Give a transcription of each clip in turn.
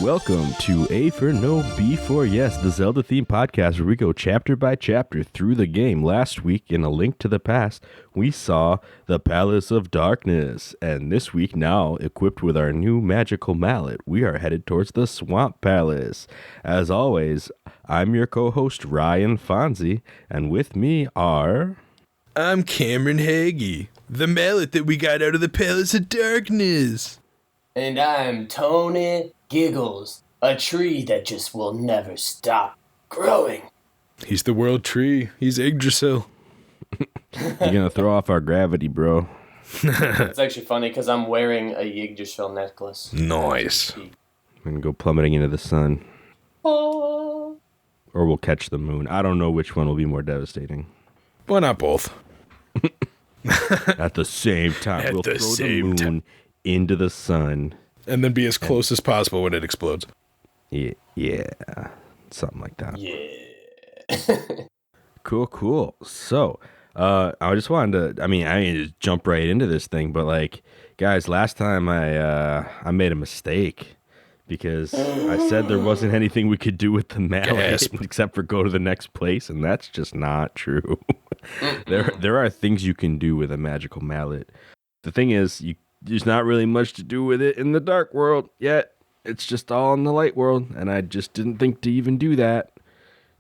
Welcome to A4NB4Y, the Zelda-themed podcast where we go chapter by chapter through the game. Last week, in A Link to the Past, we saw the Palace of Darkness. And this week, now equipped with our new magical mallet, we are headed towards the Swamp Palace. As always, I'm your co-host, Ryan Fonzie, and with me are... I'm Cameron Hagee, the mallet that we got out of the Palace of Darkness. And I'm Tony Giggles, a tree that just will never stop growing. He's the world tree. He's Yggdrasil. You're gonna throw off our gravity, bro. It's actually funny because I'm wearing a Yggdrasil necklace. Nice. We're gonna go plummeting into the sun. Oh. Or we'll catch the moon. I don't know which one will be more devastating. Why not both? At the same time. At We'll the throw same the moon into the sun. And then be as close as possible when it explodes. Yeah. Something like that. Yeah. Cool. So, I just wanted to, I just jump right into this thing, but like, guys, last time I made a mistake because I said there wasn't anything we could do with the mallet except for go to the next place, and that's just not true. There are things you can do with a magical mallet. The thing is, there's not really much to do with it in the dark world yet. It's just all in the light world, and I just didn't think to even do that.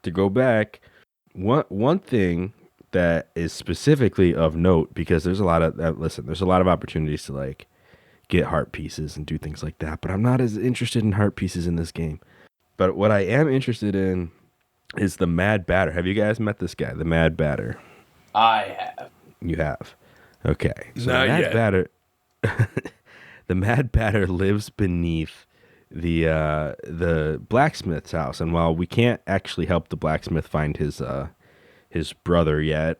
To go back, one thing that is specifically of note, because there's a lot of there's a lot of opportunities to like get heart pieces and do things like that, but I'm not as interested in heart pieces in this game. But what I am interested in is the Mad Batter. Have you guys met this guy, the Mad Batter? I have. You have. Okay. So Not the Mad yet. Batter the Mad Batter lives beneath the blacksmith's house, and while we can't actually help the blacksmith find his brother yet,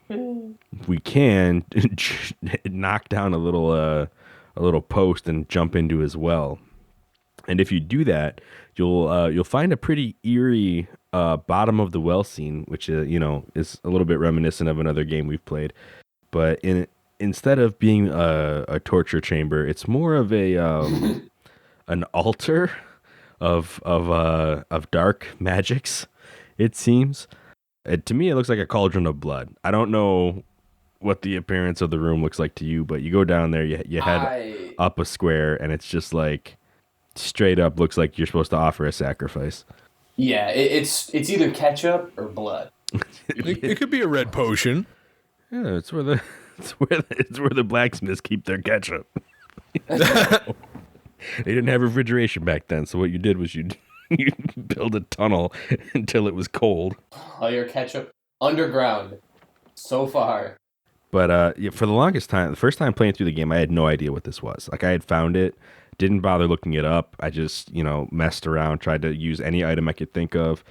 we can knock down a little post and jump into his well. And if you do that, you'll find a pretty eerie bottom of the well scene, which is a little bit reminiscent of another game we've played, but instead of being a torture chamber, it's more of a an altar of dark magics. It seems. To me, it looks like a cauldron of blood. I don't know what the appearance of the room looks like to you, but you go down there, you head up a square, and it's just like straight up looks like you're supposed to offer a sacrifice. Yeah, it's either ketchup or blood. It could be a red potion. Yeah, it's where the blacksmiths keep their ketchup. They didn't have refrigeration back then, so what you did was you build a tunnel until it was cold. All your ketchup underground. So far. But for the longest time, the first time playing through the game, I had no idea what this was. Like, I had found it, didn't bother looking it up. I just, messed around, tried to use any item I could think of.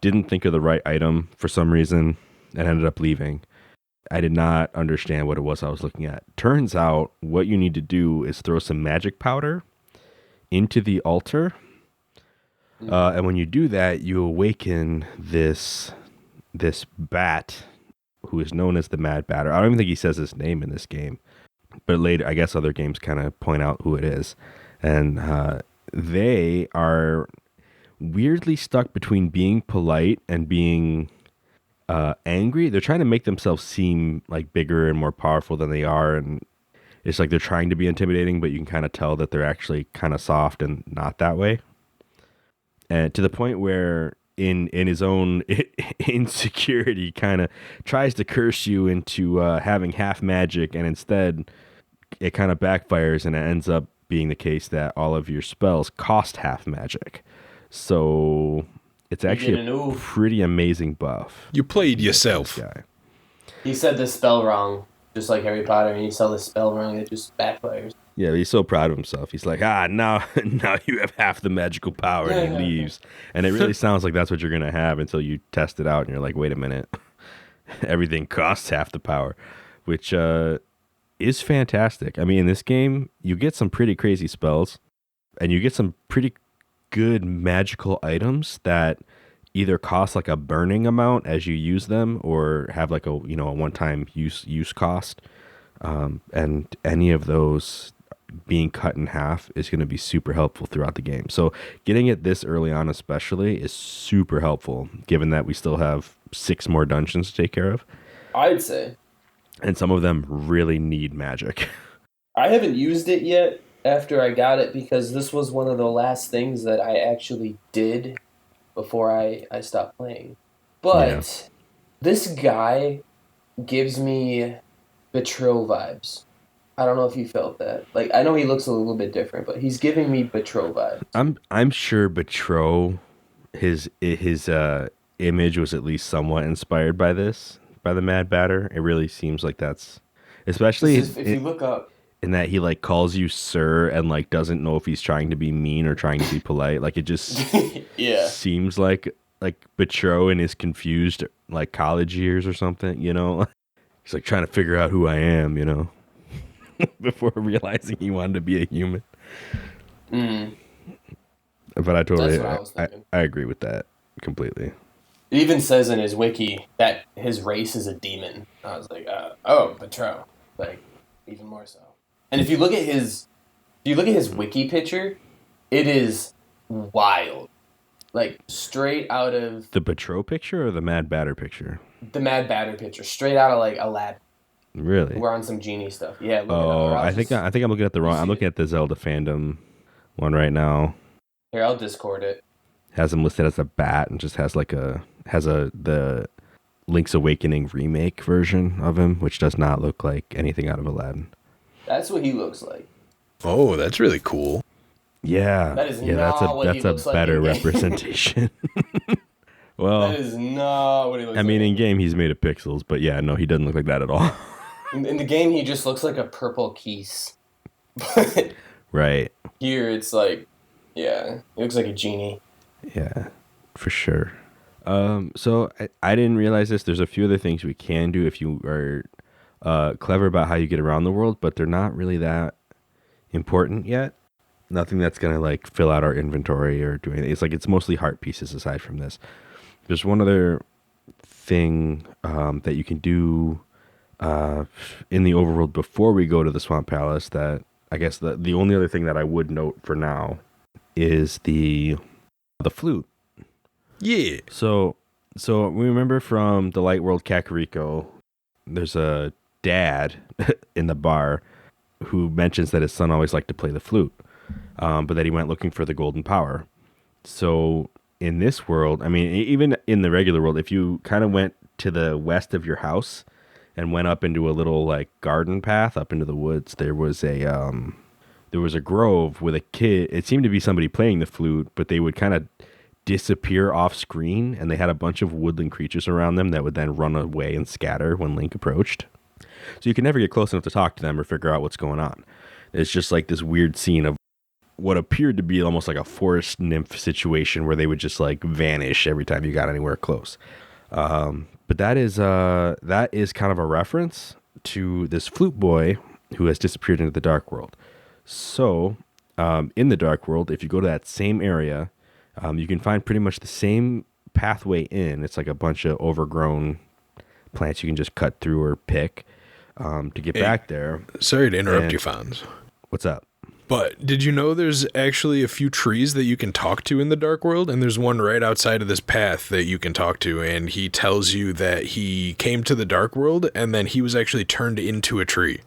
Didn't think of the right item for some reason, and ended up leaving. I did not understand what it was I was looking at. Turns out what you need to do is throw some magic powder into the altar. And when you do that, you awaken this bat who is known as the Mad Batter. I don't even think he says his name in this game. But later, I guess other games kind of point out who it is. And they are weirdly stuck between being polite and being... angry. They're trying to make themselves seem like bigger and more powerful than they are, and it's like they're trying to be intimidating, but you can kind of tell that they're actually kind of soft and not that way. And to the point where in his own insecurity kind of tries to curse you into having half magic, and instead it kind of backfires, and it ends up being the case that all of your spells cost half magic. So it's actually a pretty amazing buff. You played yourself. Guy. He said the spell wrong, just like Harry Potter, and he saw the spell wrong, it just backfires. Yeah, he's so proud of himself. He's like, now you have half the magical power, and he leaves. And it really sounds like that's what you're going to have until you test it out, and you're like, wait a minute. Everything costs half the power, which is fantastic. I mean, in this game, you get some pretty crazy spells, and you get some pretty good magical items that either cost like a burning amount as you use them, or have like a one-time use cost. And any of those being cut in half is going to be super helpful throughout the game. So getting it this early on especially is super helpful, given that we still have 6 more dungeons to take care of. I'd say. And some of them really need magic. I haven't used it yet after I got it because this was one of the last things that I actually did before I stopped playing. But this guy gives me Betrol vibes. I don't know if you felt that. Like, I know he looks a little bit different, but he's giving me Betrol vibes. I'm sure Betrol, his image was at least somewhat inspired by this, by the Mad Batter. It really seems like that's, especially If you look up, in that he like calls you sir and like doesn't know if he's trying to be mean or trying to be polite. Like it just seems like Betrol in his confused like college years or something, you know? He's like trying to figure out who I am, you know, before realizing he wanted to be a human. But I agree with that completely. It even says in his wiki that his race is a demon. I was like, oh, Betrol. Like, even more so. And if you look at his wiki picture, it is wild. Like, straight out of... The Betrol picture or the Mad Batter picture? The Mad Batter picture. Straight out of, like, Aladdin. Really? We're on some genie stuff. Yeah. I think I'm looking at the wrong... I'm looking at the Zelda fandom one right now. Here, I'll Discord it. Has him listed as a bat and just has the Link's Awakening remake version of him, which does not look like anything out of Aladdin. That's what he looks like. Oh, that's really cool. Yeah, that's a better representation. Well, that is not what he looks like. I mean, in game he's made of pixels, but yeah, no, he doesn't look like that at all. In the game, he just looks like a purple keys. Right. Here, it's like, yeah, he looks like a genie. Yeah, for sure. So I didn't realize this. There's a few other things we can do if you are clever about how you get around the world, but they're not really that important yet. Nothing that's going to like fill out our inventory or do anything. It's mostly heart pieces aside from this. There's one other thing that you can do in the overworld before we go to the Swamp Palace that I guess the only other thing that I would note for now is the flute. Yeah. So we remember from the Light World Kakariko, there's a dad in the bar who mentions that his son always liked to play the flute. But that he went looking for the golden power. So in this world, I mean, even in the regular world, if you kind of went to the west of your house and went up into a little like garden path up into the woods, there was a grove with a kid. It seemed to be somebody playing the flute, but they would kind of disappear off screen, and they had a bunch of woodland creatures around them that would then run away and scatter when Link approached. So you could never get close enough to talk to them or figure out what's going on. It's just like this weird scene of what appeared to be almost like a forest nymph situation where they would just like vanish every time you got anywhere close. But that is kind of a reference to this flute boy who has disappeared into the Dark World. So in the Dark World, if you go to that same area, you can find pretty much the same pathway in. It's like a bunch of overgrown plants you can just cut through or pick to get back there. Sorry to interrupt you, Fonz. What's up? But did you know there's actually a few trees that you can talk to in the Dark World? And there's one right outside of this path that you can talk to. And he tells you that he came to the Dark World and then he was actually turned into a tree.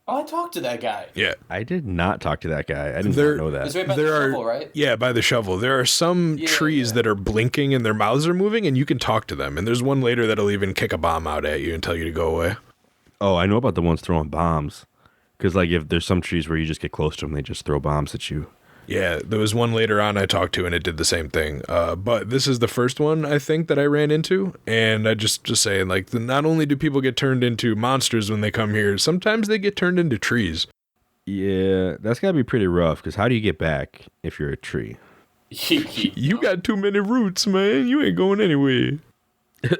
Oh, I talked to that guy. Yeah. I did not talk to that guy. I didn't know that. It's right by the shovel, right? Yeah, by the shovel. There are some trees that are blinking and their mouths are moving and you can talk to them. And there's one later that'll even kick a bomb out at you and tell you to go away. Oh, I know about the ones throwing bombs. Because, like, if there's some trees where you just get close to them, they just throw bombs at you. Yeah, there was one later on I talked to, and it did the same thing. But this is the first one, I think, that I ran into. And I just saying, like, not only do people get turned into monsters when they come here, sometimes they get turned into trees. Yeah, that's got to be pretty rough, because how do you get back if you're a tree? You got too many roots, man. You ain't going anywhere. Can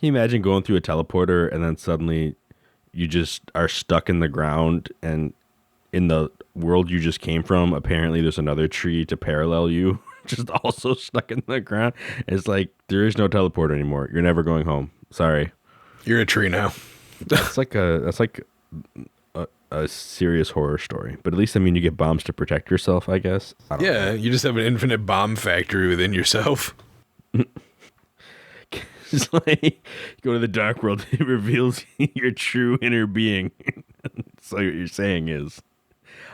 you imagine going through a teleporter and then suddenly you just are stuck in the ground, and in the world you just came from, apparently there's another tree to parallel you, just also stuck in the ground. It's like, there is no teleporter anymore. You're never going home. Sorry. You're a tree now. That's like a serious horror story. But at least, I mean, you get bombs to protect yourself, I guess. I don't know. You just have an infinite bomb factory within yourself. It's like, you go to the dark world, it reveals your true inner being. So what you're saying is,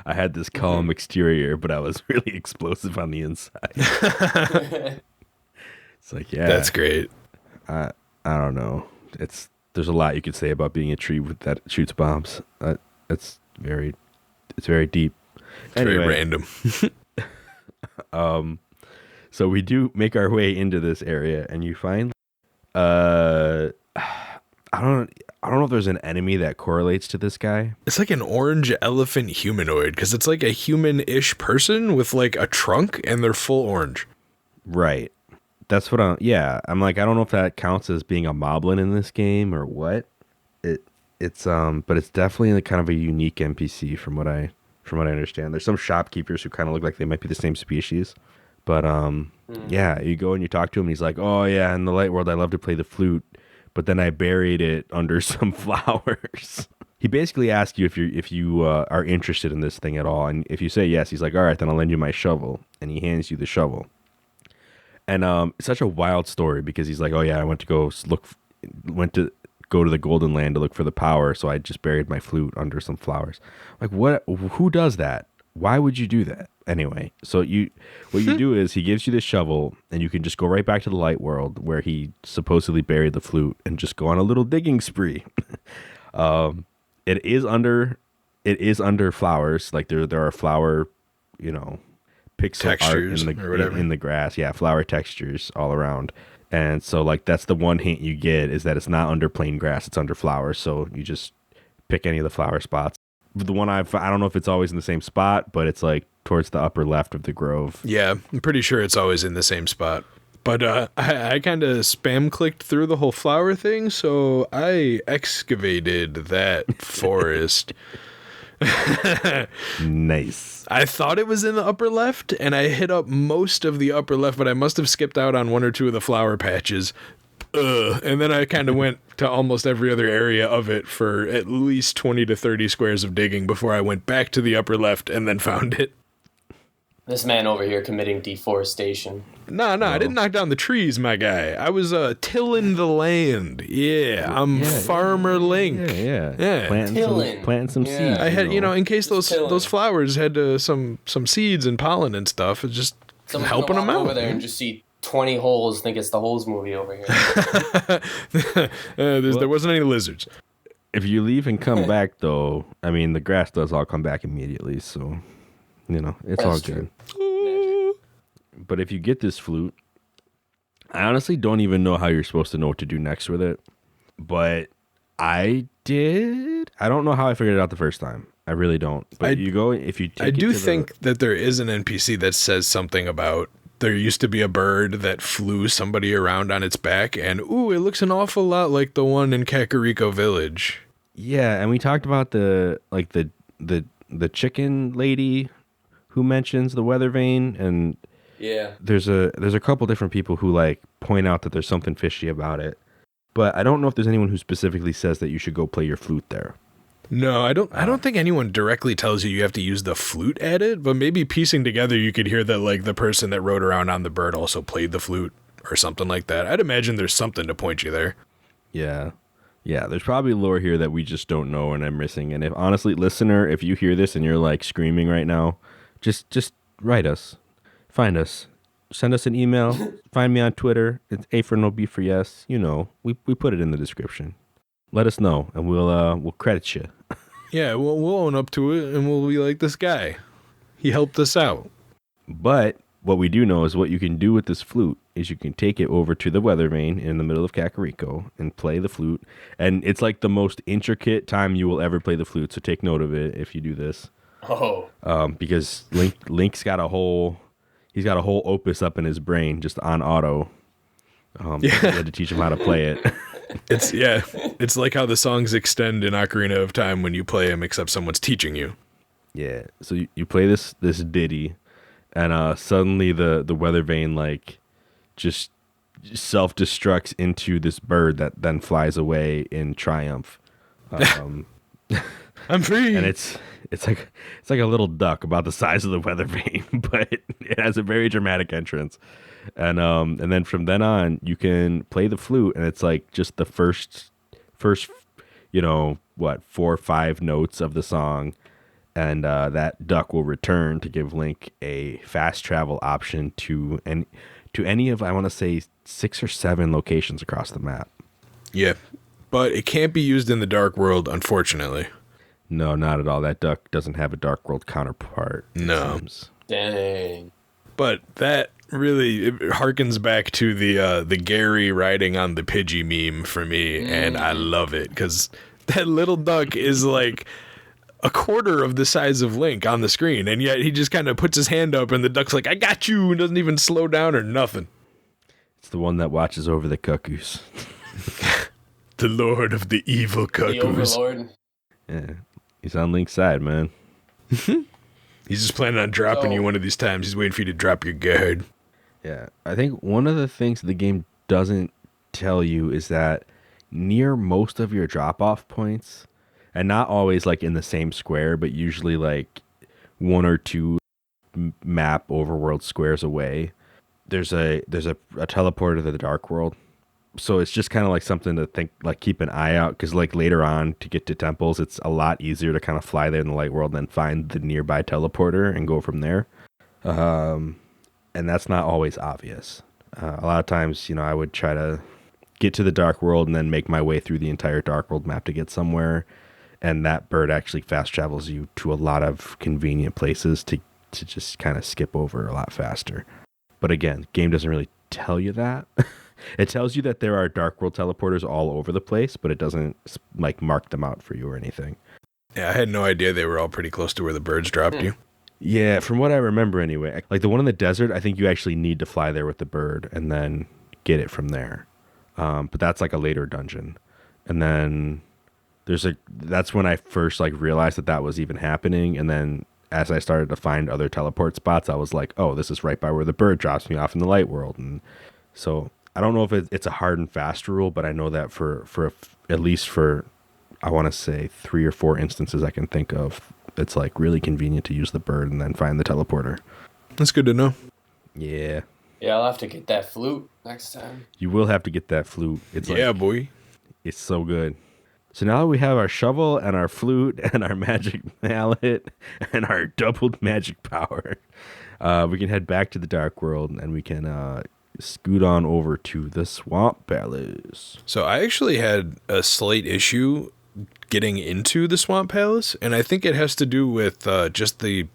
I had this calm exterior, but I was really explosive on the inside. It's like, yeah. That's great. I don't know. There's a lot you could say about being a tree that shoots bombs. It's very deep. Very random. So we do make our way into this area, and you find, I don't know if there's an enemy that correlates to this guy. It's like an orange elephant humanoid, because it's like a human-ish person with like a trunk, and they're full orange. Right. That's what I'm like, I don't know if that counts as being a moblin in this game or what. But it's definitely like kind of a unique NPC from what I understand. There's some shopkeepers who kind of look like they might be the same species. But yeah, you go and you talk to him and he's like, "Oh yeah, in the light world I love to play the flute, but then I buried it under some flowers." He basically asks you if you are interested in this thing at all, and if you say yes, he's like, "All right, then I'll lend you my shovel," and he hands you the shovel. And it's such a wild story because he's like, "Oh yeah, I went to go to the Golden Land to look for the power, so I just buried my flute under some flowers." Like, what? Who does that? Why would you do that? Anyway, so what you do is he gives you this shovel, and you can just go right back to the light world where he supposedly buried the flute, and just go on a little digging spree. It is under flowers. Like there are flower, pixel textures art in the grass. Yeah, flower textures all around. And so like that's the one hint you get, is that it's not under plain grass, it's under flowers. So you just pick any of the flower spots. The one I don't know if it's always in the same spot, but it's like towards the upper left of the grove. Yeah, I'm pretty sure it's always in the same spot. But I kind of spam clicked through the whole flower thing, so I excavated that forest. Nice. I thought it was in the upper left, and I hit up most of the upper left, but I must have skipped out on one or two of the flower patches. And then I kind of went to almost every other area of it for at least 20 to 30 squares of digging before I went back to the upper left and then found it. This man over here committing deforestation. No, I didn't knock down the trees, my guy. I was tilling the land. Yeah, I'm Farmer Link. Yeah. Planting some seeds. I had, in case those flowers had some seeds and pollen and stuff. It's just Someone's helping them out. Over there and just see 20 holes. Think it's the Holes movie over here. There wasn't any lizards. If you leave and come back, though, I mean, the grass does all come back immediately, so it's all good. But if you get this flute, I honestly don't even know how you're supposed to know what to do next with it. But I did. I don't know how I figured it out the first time. I really don't. But I do think that there is an NPC that says something about there used to be a bird that flew somebody around on its back, and it looks an awful lot like the one in Kakariko Village. Yeah, and we talked about the chicken lady who mentions the weather vane, and yeah, there's a couple different people who like point out that there's something fishy about it, but I don't know if there's anyone who specifically says that you should go play your flute there. No, I don't think anyone directly tells you have to use the flute at it, but maybe piecing together you could hear that like the person that rode around on the bird also played the flute or something like that. I'd imagine there's something to point you there. Yeah, there's probably lore here that we just don't know and I'm missing. And if honestly, listener, if you hear this and you're like screaming right now, just write us, find us, send us an email, find me on Twitter. It's A4NB4Y. We put it in the description. Let us know, and we'll credit you. Yeah, we'll own up to it, and we'll be like, this guy, he helped us out. But what we do know is what you can do with this flute is you can take it over to the weather vane in the middle of Kakariko and play the flute. And it's like the most intricate time you will ever play the flute, so take note of it if you do this. Oh. Because Link's got a whole opus up in his brain just on auto. You had to teach him how to play it. It's like how the songs extend in Ocarina of Time when you play them, except someone's teaching you. Yeah, so you play this ditty, and suddenly the weather vane like just self-destructs into this bird that then flies away in triumph. I'm free. And it's like a little duck about the size of the weather vane, but it has a very dramatic entrance. And then from then on, you can play the flute, and it's like just the first, 4 or 5 notes of the song, and that duck will return to give Link a fast travel option to any of, I want to say, 6 or 7 locations across the map. Yeah, but it can't be used in the Dark World, unfortunately. No, not at all. That duck doesn't have a Dark World counterpart. No. Dang. But that really it harkens back to the Gary riding on the Pidgey meme for me, and I love it because that little duck is like a quarter of the size of Link on the screen, and yet he just kind of puts his hand up, and the duck's like, "I got you," and doesn't even slow down or nothing. It's the one that watches over the cuckoos. The Lord of the Evil The Cuckoos. Overlord. Yeah, he's on Link's side, man. He's just planning on dropping you one of these times. He's waiting for you to drop your guard. Yeah, I think one of the things the game doesn't tell you is that near most of your drop-off points, and not always like in the same square, but usually like 1 or 2 map overworld squares away, there's a teleporter to the Dark World. So it's just kind of like something to think, like keep an eye out, because like later on to get to temples, it's a lot easier to kind of fly there in the light world and then find the nearby teleporter and go from there. And that's not always obvious. A lot of times, I would try to get to the Dark World and then make my way through the entire Dark World map to get somewhere. And that bird actually fast travels you to a lot of convenient places to just kind of skip over a lot faster. But again, game doesn't really tell you that. It tells you that there are Dark World teleporters all over the place, but it doesn't like mark them out for you or anything. Yeah, I had no idea they were all pretty close to where the birds dropped you. Yeah, from what I remember anyway. Like the one in the desert, I think you actually need to fly there with the bird and then get it from there. But that's like a later dungeon. And then that's when I first like realized that was even happening. And then as I started to find other teleport spots, I was like, oh, this is right by where the bird drops me off in the light world. And so I don't know if it's a hard and fast rule, but I know that for at least for, I want to say 3 or 4 instances I can think of, it's like really convenient to use the bird and then find the teleporter. That's good to know. Yeah. Yeah, I'll have to get that flute next time. You will have to get that flute. It's Boy. It's so good. So now we have our shovel and our flute and our magic mallet and our doubled magic power. We can head back to the Dark World and we can scoot on over to the Swamp Palace. So I actually had a slight issue getting into the Swamp Palace, and I think it has to do with just the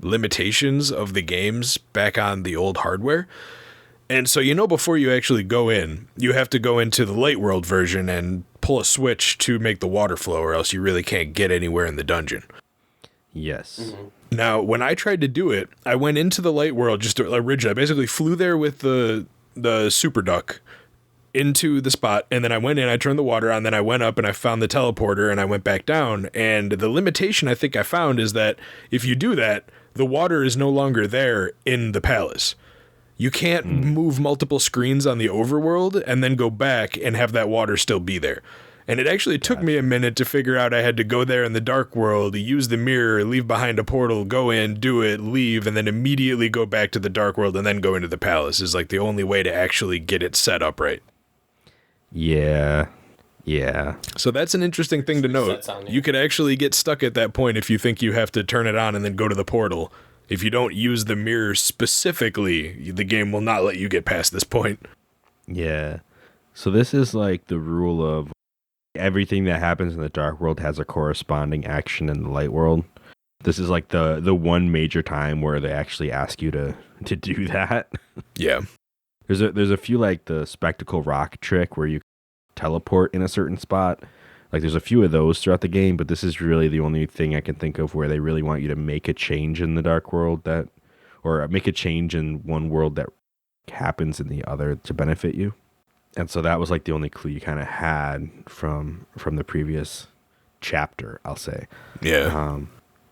limitations of the games back on the old hardware. And so, before you actually go in, you have to go into the Light World version and pull a switch to make the water flow, or else you really can't get anywhere in the dungeon. Yes. Mm-hmm. Now, when I tried to do it, I went into the Light World just originally. I basically flew there with the Super Duck into the spot, and then I went in, I turned the water on, then I went up and I found the teleporter and I went back down. And the limitation I think I found is that if you do that, the water is no longer there in the palace. You can't move multiple screens on the overworld and then go back and have that water still be there. And it actually took me a minute to figure out I had to go there in the Dark World, use the mirror, leave behind a portal, go in, do it, leave, and then immediately go back to the Dark World and then go into the palace is like the only way to actually get it set up right. Yeah. So that's an interesting thing to note. You could actually get stuck at that point if you think you have to turn it on and then go to the portal. If you don't use the mirror specifically, the game will not let you get past this point. Yeah. So this is like the rule of everything that happens in the Dark World has a corresponding action in the Light World. This is like the one major time where they actually ask you to do that. Yeah. There's a few like the Spectacle Rock trick where you teleport in a certain spot. Like there's a few of those throughout the game, but this is really the only thing I can think of where they really want you to make a change in the Dark World or make a change in one world that happens in the other to benefit you. And so that was like the only clue you kind of had from the previous chapter, I'll say. Yeah.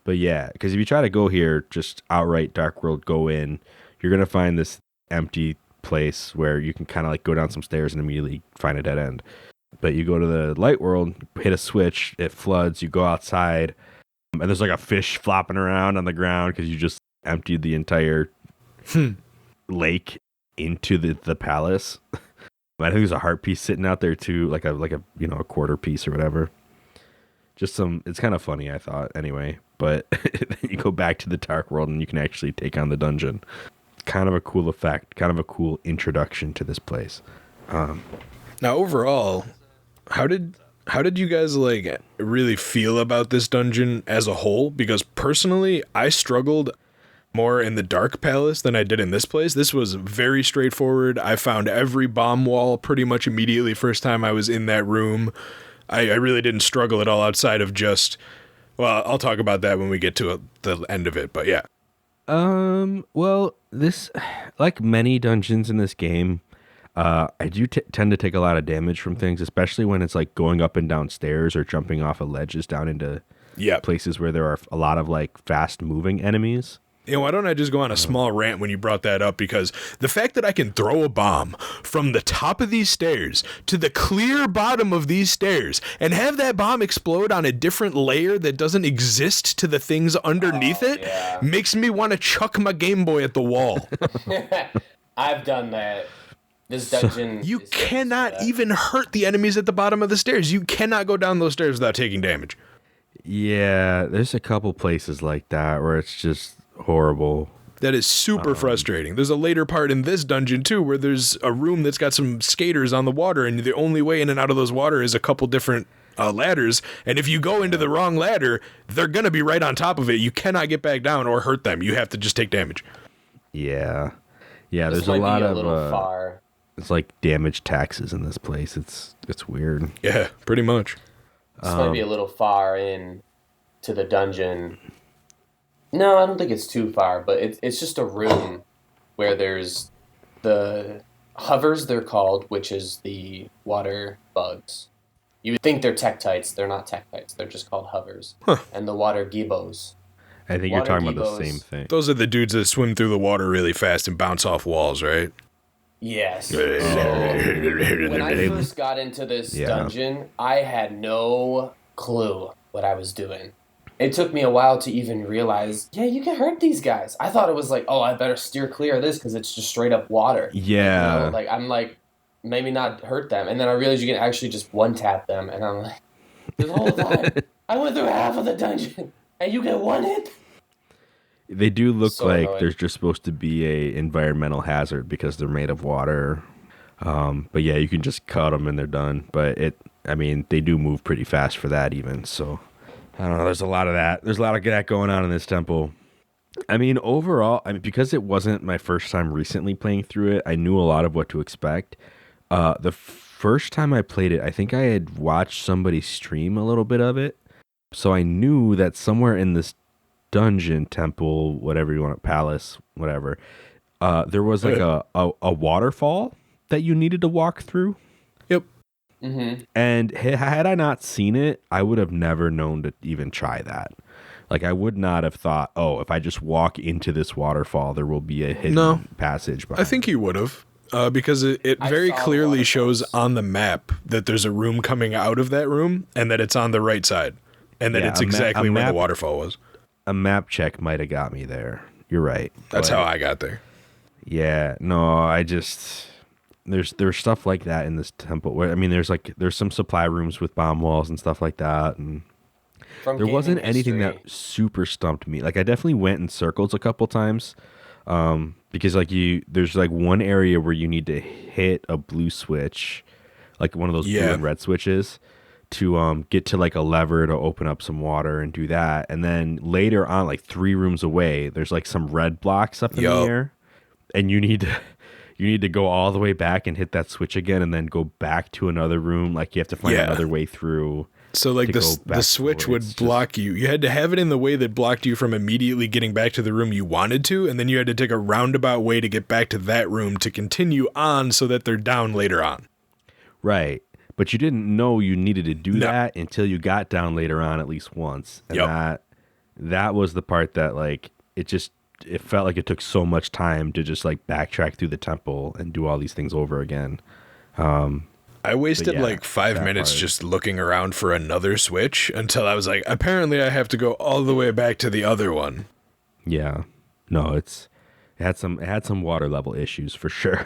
But yeah, because if you try to go here, just outright Dark World, go in, you're going to find this empty place where you can kind of like go down some stairs and immediately find a dead end. But you go to the light world, hit a switch, it floods, you go outside, and there's like a fish flopping around on the ground because you just emptied the entire lake into the palace. I think there's a heart piece sitting out there too, like a a quarter piece or whatever. It's kind of funny, I thought, anyway. But then you go back to the dark world and you can actually take on the dungeon. Kind of a cool effect, kind of a cool introduction to this place. Now, overall, how did you guys like really feel about this dungeon as a whole? Because personally, I struggled more in the Dark Palace than I did in this place. This was very straightforward. I found every bomb wall pretty much immediately first time I was in that room. I really didn't struggle at all outside of just, well, I'll talk about that when we get to the end of it, but yeah. Well, this, like many dungeons in this game, I do tend to take a lot of damage from things, especially when it's like going up and down stairs or jumping off of ledges down into places where there are a lot of like fast moving enemies. Why don't I just go on a small rant when you brought that up? Because the fact that I can throw a bomb from the top of these stairs to the clear bottom of these stairs and have that bomb explode on a different layer that doesn't exist to the things underneath makes me want to chuck my Game Boy at the wall. I've done that. This dungeon. You cannot even hurt the enemies at the bottom of the stairs. You cannot go down those stairs without taking damage. Yeah, there's a couple places like that where it's just horrible. That is super frustrating. There's a later part in this dungeon too where there's a room that's got some skaters on the water, and the only way in and out of those water is a couple different ladders, and if you go into the wrong ladder, they're gonna be right on top of it. You cannot get back down or hurt them. You have to just take damage. Yeah, this there's a lot of far. It's like damage taxes in this place. It's weird. Yeah, pretty much. This might be a little far in to the dungeon. No, I don't think it's too far, but it's just a room where there's the hovers, they're called, which is the water bugs. You would think they're tektites. They're not tektites. They're just called hovers. Huh. And the water gibbos. I think you're talking about the same thing. Those are the dudes that swim through the water really fast and bounce off walls, right? Yes. So, when I first got into this dungeon, I had no clue what I was doing. It took me a while to even realize, you can hurt these guys. I thought it was like, oh, I better steer clear of this because it's just straight up water. Yeah. You know? Like, I'm like, maybe not hurt them. And then I realized you can actually just one-tap them. And I'm like, this whole time, I went through half of the dungeon, and you get one hit? They do look so like annoying. There's just supposed to be a environmental hazard because they're made of water. But yeah, you can just cut them and they're done. But they do move pretty fast for that even. So I don't know. There's a lot of that. There's a lot of that going on in this temple. Overall, because it wasn't my first time recently playing through it, I knew a lot of what to expect. The first time I played it, I think I had watched somebody stream a little bit of it. So I knew that somewhere in this dungeon, temple, whatever you want, palace, whatever, there was like a waterfall that you needed to walk through. Yep. Mm-hmm. And had I not seen it, I would have never known to even try that. Like, I would not have thought, oh, if I just walk into this waterfall, there will be a hidden passage. I think you would have. Because it very clearly shows on the map that there's a room coming out of that room and that it's on the right side. And that it's exactly where the waterfall was. A map check might have got me there. You're right. That's how I got there. Yeah. No, there's stuff like that in this temple where, there's some supply rooms with bomb walls and stuff like that. And there wasn't anything that super stumped me. Like, I definitely went in circles a couple times. Because there's like one area where you need to hit a blue switch, like one of those blue and red switches, to get to like a lever to open up some water and do that. And then later on, like 3 rooms away, there's like some red blocks up in the air, and you need to go all the way back and hit that switch again, and then go back to another room. Like, you have to find another way through. So like the switch would block you. You had to have it in the way that blocked you from immediately getting back to the room you wanted to, and then you had to take a roundabout way to get back to that room to continue on so that they're down later on. Right. But you didn't know you needed to do that until you got down later on at least once. And that was the part that, like, it felt like it took so much time to just like backtrack through the temple and do all these things over again. I wasted yeah, like 5 minutes part. just looking around for another switch until I was like, apparently I have to go all the way back to the other one. Yeah. No, it had some water level issues for sure.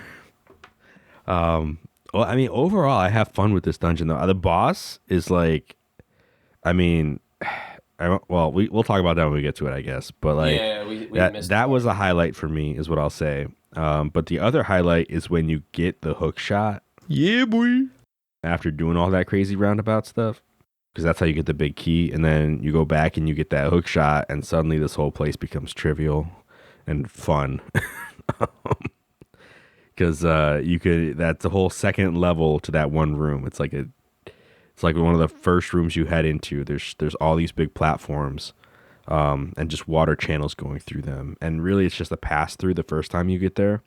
Well, I mean, overall, I have fun with this dungeon though. The boss is like, I mean, we'll talk about that when we get to it, I guess. But like, Yeah, we that missed that one. was a highlight for me, is what I'll say. But the other highlight is when you get the hook shot Yeah, boy. after doing all that crazy roundabout stuff, because that's how you get the big key, and then you go back and you get that hook shot, and suddenly this whole place becomes trivial and fun. Because that's a whole second level to that one room. It's like one of the first rooms you head into. There's all these big platforms, and just water channels going through them. And really, it's just a pass through the first time you get there.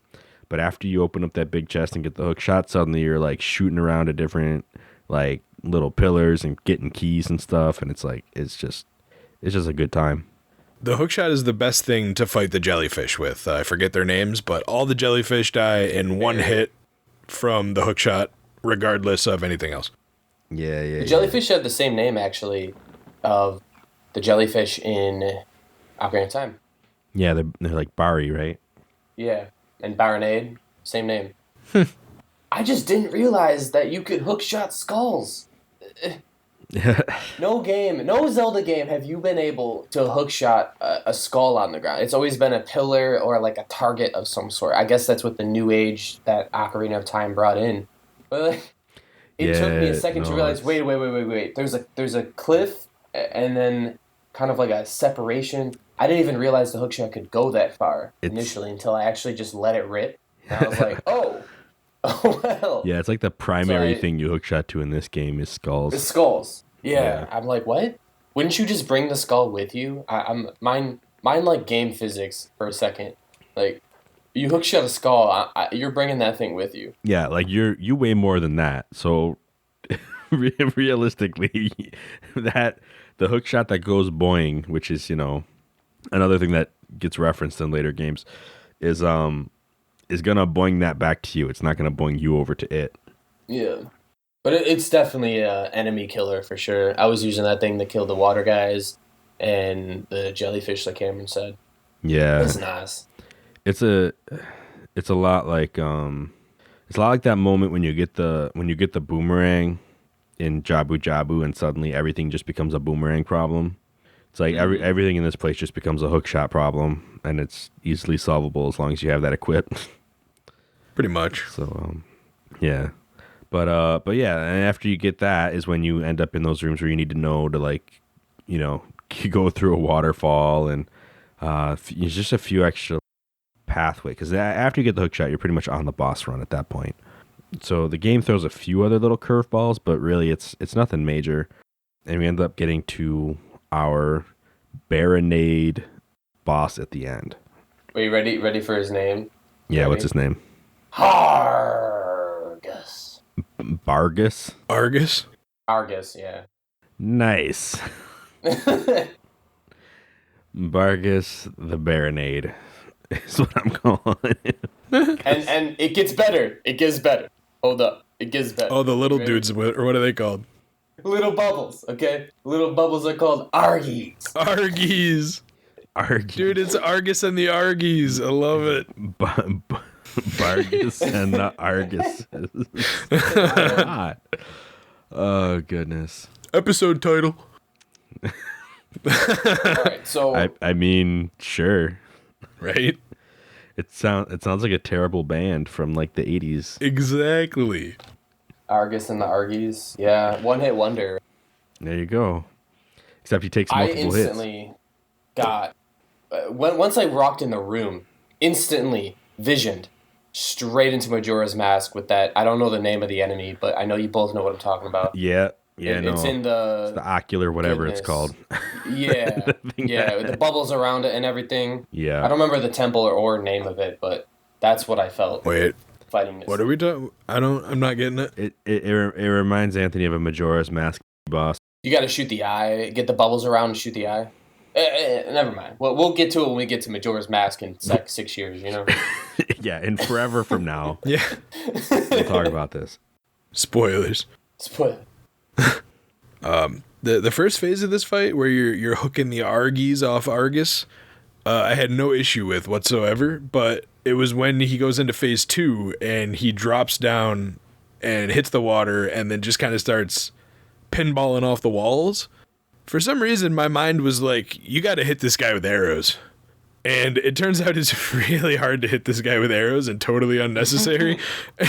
But after you open up that big chest and get the hook shot, suddenly you're like shooting around at different like little pillars and getting keys and stuff. And it's just a good time. The hookshot is the best thing to fight the jellyfish with. I forget their names, but all the jellyfish die in one hit from the hookshot, regardless of anything else. Yeah. The jellyfish have the same name, actually, of the jellyfish in Ocarina of Time. Yeah, they're like Bari, right? Yeah, and Baronade, same name. I just didn't realize that you could hookshot skulls. No Zelda game have you been able to hookshot a skull on the ground. It's always been a pillar or like a target of some sort. I guess that's what the new age that Ocarina of Time brought in. But like, it took me a second to realize, wait. There's a cliff and then kind of like a separation. I didn't even realize the hookshot could go that far initially until I actually just let it rip. And I was like, oh well. Yeah, it's like the primary thing you hookshot to in this game is skulls. The skulls. Yeah. I'm like, what? Wouldn't you just bring the skull with you? Mine like game physics for a second. Like, you hookshot a skull, you're bringing that thing with you. Yeah, like you weigh more than that. So realistically, that the hook shot that goes boing, which is, another thing that gets referenced in later games, is gonna boing that back to you. It's not gonna boing you over to it. Yeah. But it's definitely an enemy killer for sure. I was using that thing to kill the water guys and the jellyfish, like Cameron said. Yeah. It's nice. It's a lot like that moment when you get the boomerang in Jabu Jabu and suddenly everything just becomes a boomerang problem. It's like everything in this place just becomes a hook shot problem, and it's easily solvable as long as you have that equipped. Pretty much. So yeah. But yeah, and after you get that is when you end up in those rooms where you need to know to, like, you go through a waterfall and just a few extra pathway, because after you get the hook shot, you're pretty much on the boss run at that point. So the game throws a few other little curveballs, but really it's nothing major, and we end up getting to our Baronade boss at the end. Are you ready for his name? Yeah, Ready? What's his name? Arrghus. Argus, yeah. Nice. Bargus the Baronade is what I'm calling it. and it gets better. Hold up. It gets better. Oh, the little dudes, or what are they called? Little bubbles, okay? Little bubbles are called Argis. Argis. Argus. Dude, it's Argus and the Argis. I love it. Bargus and the Argus. Oh, goodness. Episode title. Alright, so I mean, sure. Right? It sounds like a terrible band from like the 80s. Exactly. Argus and the Argis. Yeah, one hit wonder. There you go. Except he takes I multiple hits. instantly got once I walked in the room, instantly visioned straight into Majora's Mask with that. I don't know the name of the enemy, but I know you both know what I'm talking about. Yeah, no. It's in It's the ocular, whatever it's called. Yeah, with the bubbles around it and everything. Yeah. I don't remember the temple or name of it, but that's what I felt. Wait, fighting this. what are we talking? I'm not getting it. It reminds Anthony of a Majora's Mask boss. You got to shoot the eye, get the bubbles around and shoot the eye. Never mind. We'll get to it when we get to Majora's Mask in 6 years, Yeah, and forever from now. Yeah. We'll talk about this. Spoilers. Spoiler. The first phase of this fight, where you're hooking the Argis off Argus, I had no issue with whatsoever. But it was when he goes into phase 2 and he drops down and hits the water and then just kind of starts pinballing off the walls. For some reason, my mind was like, you got to hit this guy with arrows. And it turns out it's really hard to hit this guy with arrows and totally unnecessary.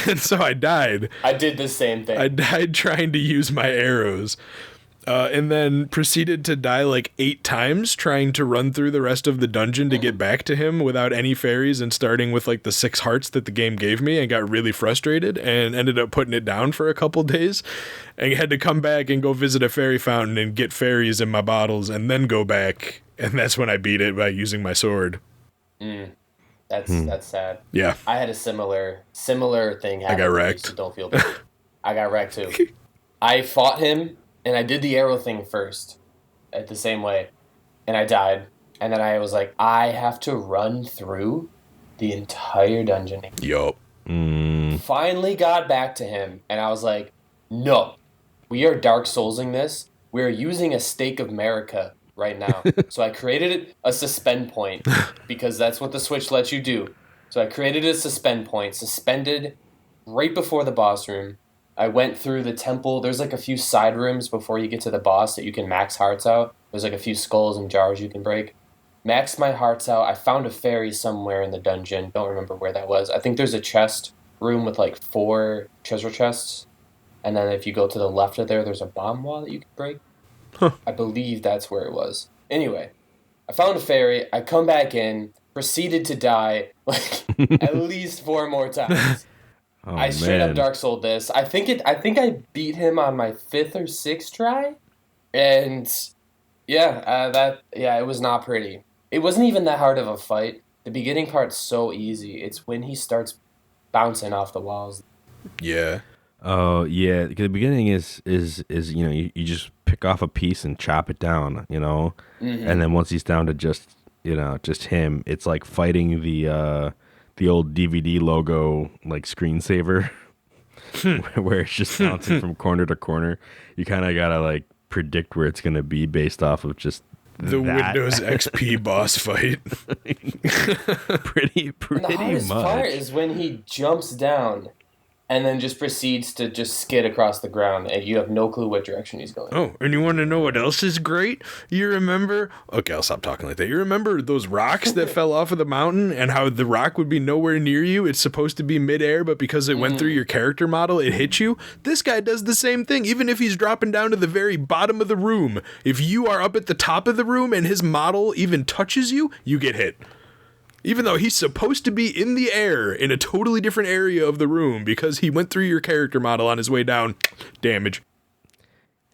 And so I died. I did the same thing. I died trying to use my arrows. And then proceeded to die like 8 times trying to run through the rest of the dungeon to get back to him without any fairies and starting with like the 6 hearts that the game gave me, and got really frustrated and ended up putting it down for a couple days and had to come back and go visit a fairy fountain and get fairies in my bottles and then go back. And that's when I beat it by using my sword. That's sad. Yeah. I had a similar thing happen. I got wrecked. So don't feel bad. I got wrecked too. I fought him. And I did the arrow thing first, at the same way, and I died. And then I was like, I have to run through the entire dungeon. Yup. Finally got back to him, and I was like, no, we are Dark Soulsing this. We're using a Stake of America right now. So I created a suspend point, because that's what the Switch lets you do. So I created a suspend point, suspended right before the boss room. I went through the temple. There's like a few side rooms before you get to the boss that you can max hearts out. There's like a few skulls and jars you can break. Maxed my hearts out. I found a fairy somewhere in the dungeon. Don't remember where that was. I think there's a chest room with like 4 treasure chests. And then if you go to the left of there, there's a bomb wall that you can break. Huh. I believe that's where it was. Anyway, I found a fairy. I come back in, proceeded to die like at least 4 more times. Oh, I straight man. up Dark Souled this. I think I beat him on my 5th or 6th try, and it was not pretty. It wasn't even that hard of a fight. The beginning part's so easy. It's when he starts bouncing off the walls. Yeah. Oh yeah, because the beginning is you know, you just pick off a piece and chop it down, you know, and then once he's down to just him, it's like fighting the old DVD logo like screensaver where it's just bouncing from corner to corner. You kind of gotta like predict where it's gonna be based off of just The Windows XP boss fight. pretty And the hardest much. part is when he jumps down and then just proceeds to just skid across the ground, and you have no clue what direction he's going. Oh, and you want to know what else is great? You remember... Okay, I'll stop talking like that. You remember those rocks that fell off of the mountain and how the rock would be nowhere near you? It's supposed to be midair, but because it went through your character model, it hit you? This guy does the same thing, even if he's dropping down to the very bottom of the room. If you are up at the top of the room and his model even touches you, you get hit. Even though he's supposed to be in the air in a totally different area of the room, because he went through your character model on his way down, damage.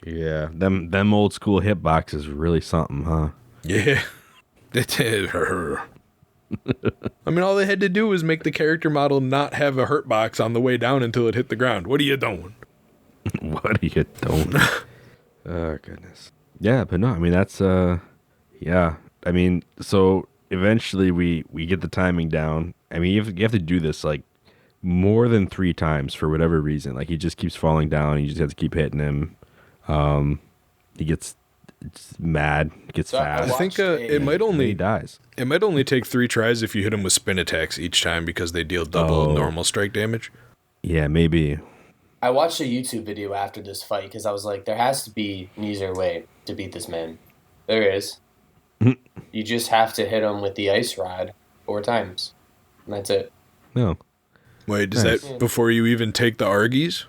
Yeah, them old school hitbox is really something, huh? Yeah. I mean, all they had to do was make the character model not have a hurt box on the way down until it hit the ground. What are you doing? What are you doing? Oh, goodness. Yeah, but no, I mean, that's, yeah. I mean, so eventually we get the timing down. I mean, you have to do this, like, more than 3 times for whatever reason. Like, he just keeps falling down. You just have to keep hitting him. He gets mad, gets fast. I think it might only he dies. It might only take 3 tries if you hit him with spin attacks each time, because they deal double normal strike damage. Yeah, maybe. I watched a YouTube video after this fight because I was like, there has to be an easier way to beat this man. There is. You just have to hit him with the ice rod 4 times. And that's it. No. Wait, is that before you even take the Argis?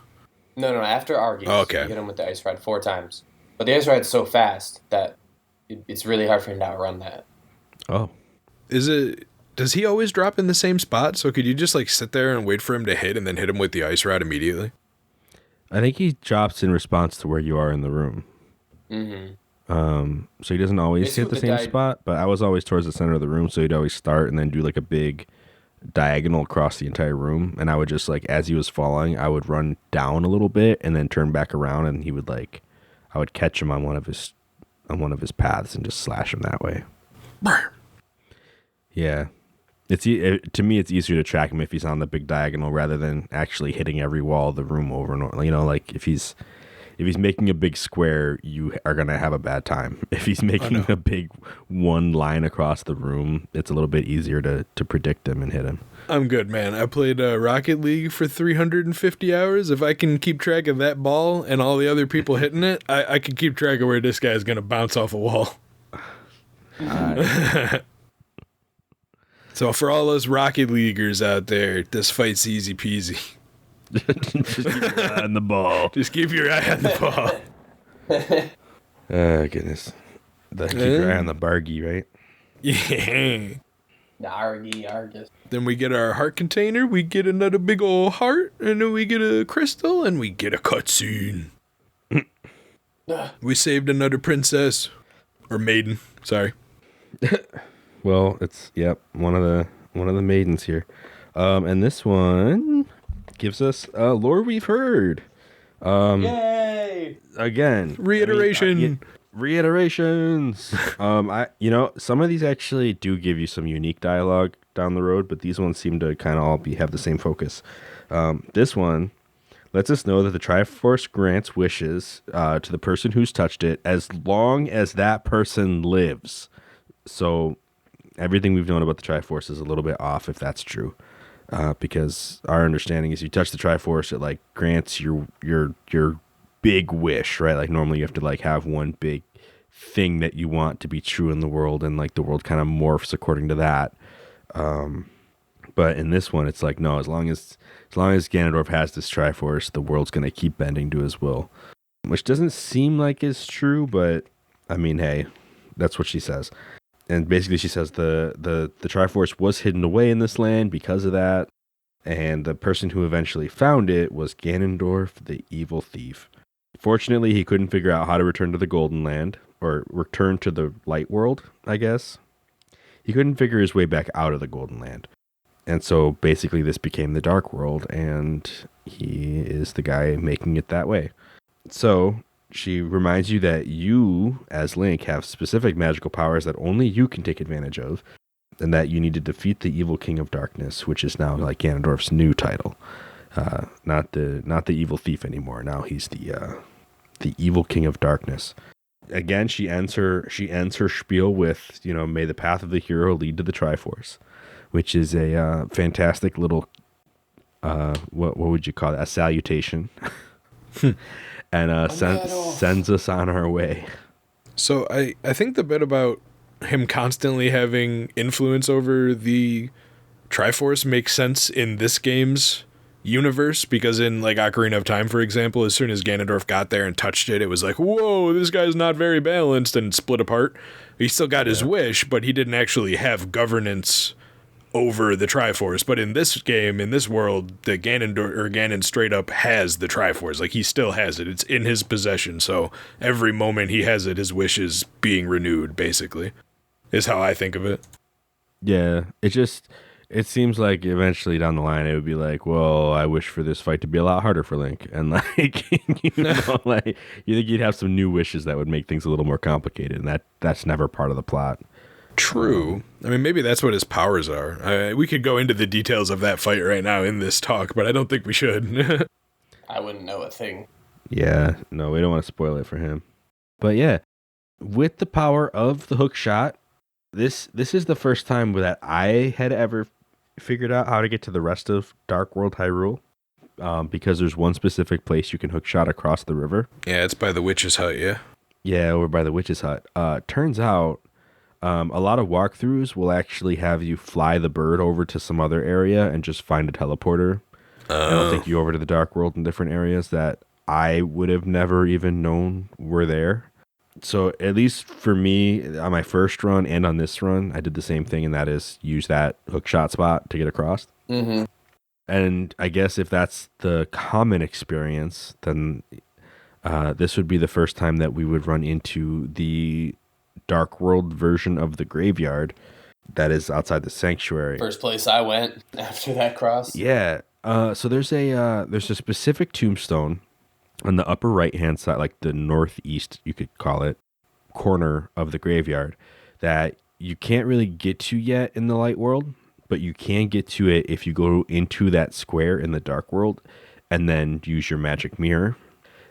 No, after Argis, okay. You hit him with the ice rod 4 times. But the ice rod's so fast that it's really hard for him to outrun that. Oh. Does he always drop in the same spot? So could you just like sit there and wait for him to hit and then hit him with the ice rod immediately? I think he drops in response to where you are in the room. Mm-hmm. So he doesn't always hit the same spot, but I was always towards the center of the room, so he'd always start and then do like a big diagonal across the entire room, and I would just like, as he was falling, I would run down a little bit and then turn back around, and he would like, I would catch him on one of his paths and just slash him that way. Yeah. To me, it's easier to track him if he's on the big diagonal rather than actually hitting every wall of the room over and over. You know, like if he's making a big square, you are gonna have a bad time. If he's making a big one line across the room, it's a little bit easier to predict him and hit him. I'm good, man. I played Rocket League for 350 hours. If I can keep track of that ball and all the other people hitting it, I can keep track of where this guy's gonna bounce off a wall. So for all those Rocket Leaguers out there, this fight's easy peasy. Just keep your eye on the ball. Just keep your eye on the ball. Oh, goodness. Keep your eye on the bargy, right? Yeah. The Argis. Then we get our heart container, we get another big old heart, and then we get a crystal, and we get a cutscene. We saved another princess. Or maiden, sorry. Well, it's one of the maidens here, and this one gives us lore we've heard. Yay! Again, Reiteration. Reiterations. Some of these actually do give you some unique dialogue down the road, but these ones seem to kind of all have the same focus. This one lets us know that the Triforce grants wishes to the person who's touched it as long as that person lives. So everything we've known about the Triforce is a little bit off if that's true, because our understanding is you touch the Triforce, it like grants your big wish, right? Like normally you have to like have one big thing that you want to be true in the world, and like the world kind of morphs according to that. But in this one, it's like no, as long as Ganondorf has this Triforce, the world's gonna keep bending to his will, which doesn't seem like is true, but I mean, hey, that's what she says. And basically she says the Triforce was hidden away in this land because of that, and the person who eventually found it was Ganondorf, the evil thief. Fortunately, he couldn't figure out how to return to the Golden Land, or return to the Light World, I guess. He couldn't figure his way back out of the Golden Land. And so basically this became the Dark World, and he is the guy making it that way. So she reminds you that you, as Link, have specific magical powers that only you can take advantage of, and that you need to defeat the evil King of Darkness, which is now like Ganondorf's new title. Not the evil thief anymore. Now he's the evil King of Darkness. Again, she ends her spiel with, may the path of the hero lead to the Triforce, which is a fantastic little what would you call it? A salutation. And sends us on our way. So I think the bit about him constantly having influence over the Triforce makes sense in this game's universe, because in like Ocarina of Time, for example, as soon as Ganondorf got there and touched it, it was like, whoa, this guy's not very balanced, and split apart. He still got his wish, but he didn't actually have governance over the Triforce. But in this game, in this world, the Ganon straight up has the Triforce. Like, he still has it. It's in his possession. So every moment he has it, his wish is being renewed, basically, is how I think of it. Yeah, it seems like eventually down the line it would be like, well, I wish for this fight to be a lot harder for Link. And like, like you think you'd have some new wishes that would make things a little more complicated, and that's never part of the plot. True. I mean, maybe that's what his powers are. We could go into the details of that fight right now in this talk, but I don't think we should. I wouldn't know a thing. Yeah, no, we don't want to spoil it for him. But yeah, with the power of the hook shot, this is the first time that I had ever figured out how to get to the rest of Dark World Hyrule, because there's one specific place you can hook shot across the river. Yeah, it's by the witch's hut, yeah? Yeah, over by the witch's hut. Turns out a lot of walkthroughs will actually have you fly the bird over to some other area and just find a teleporter. It'll take you over to the Dark World in different areas that I would have never even known were there. So at least for me, on my first run and on this run, I did the same thing, and that is use that hook shot spot to get across. Mm-hmm. And I guess if that's the common experience, then this would be the first time that we would run into the Dark World version of the graveyard that is outside the sanctuary. First place I went after that cross. Yeah. So there's a specific tombstone on the upper right-hand side, like the northeast, you could call it, corner of the graveyard, that you can't really get to yet in the Light World, but you can get to it if you go into that square in the Dark World and then use your magic mirror.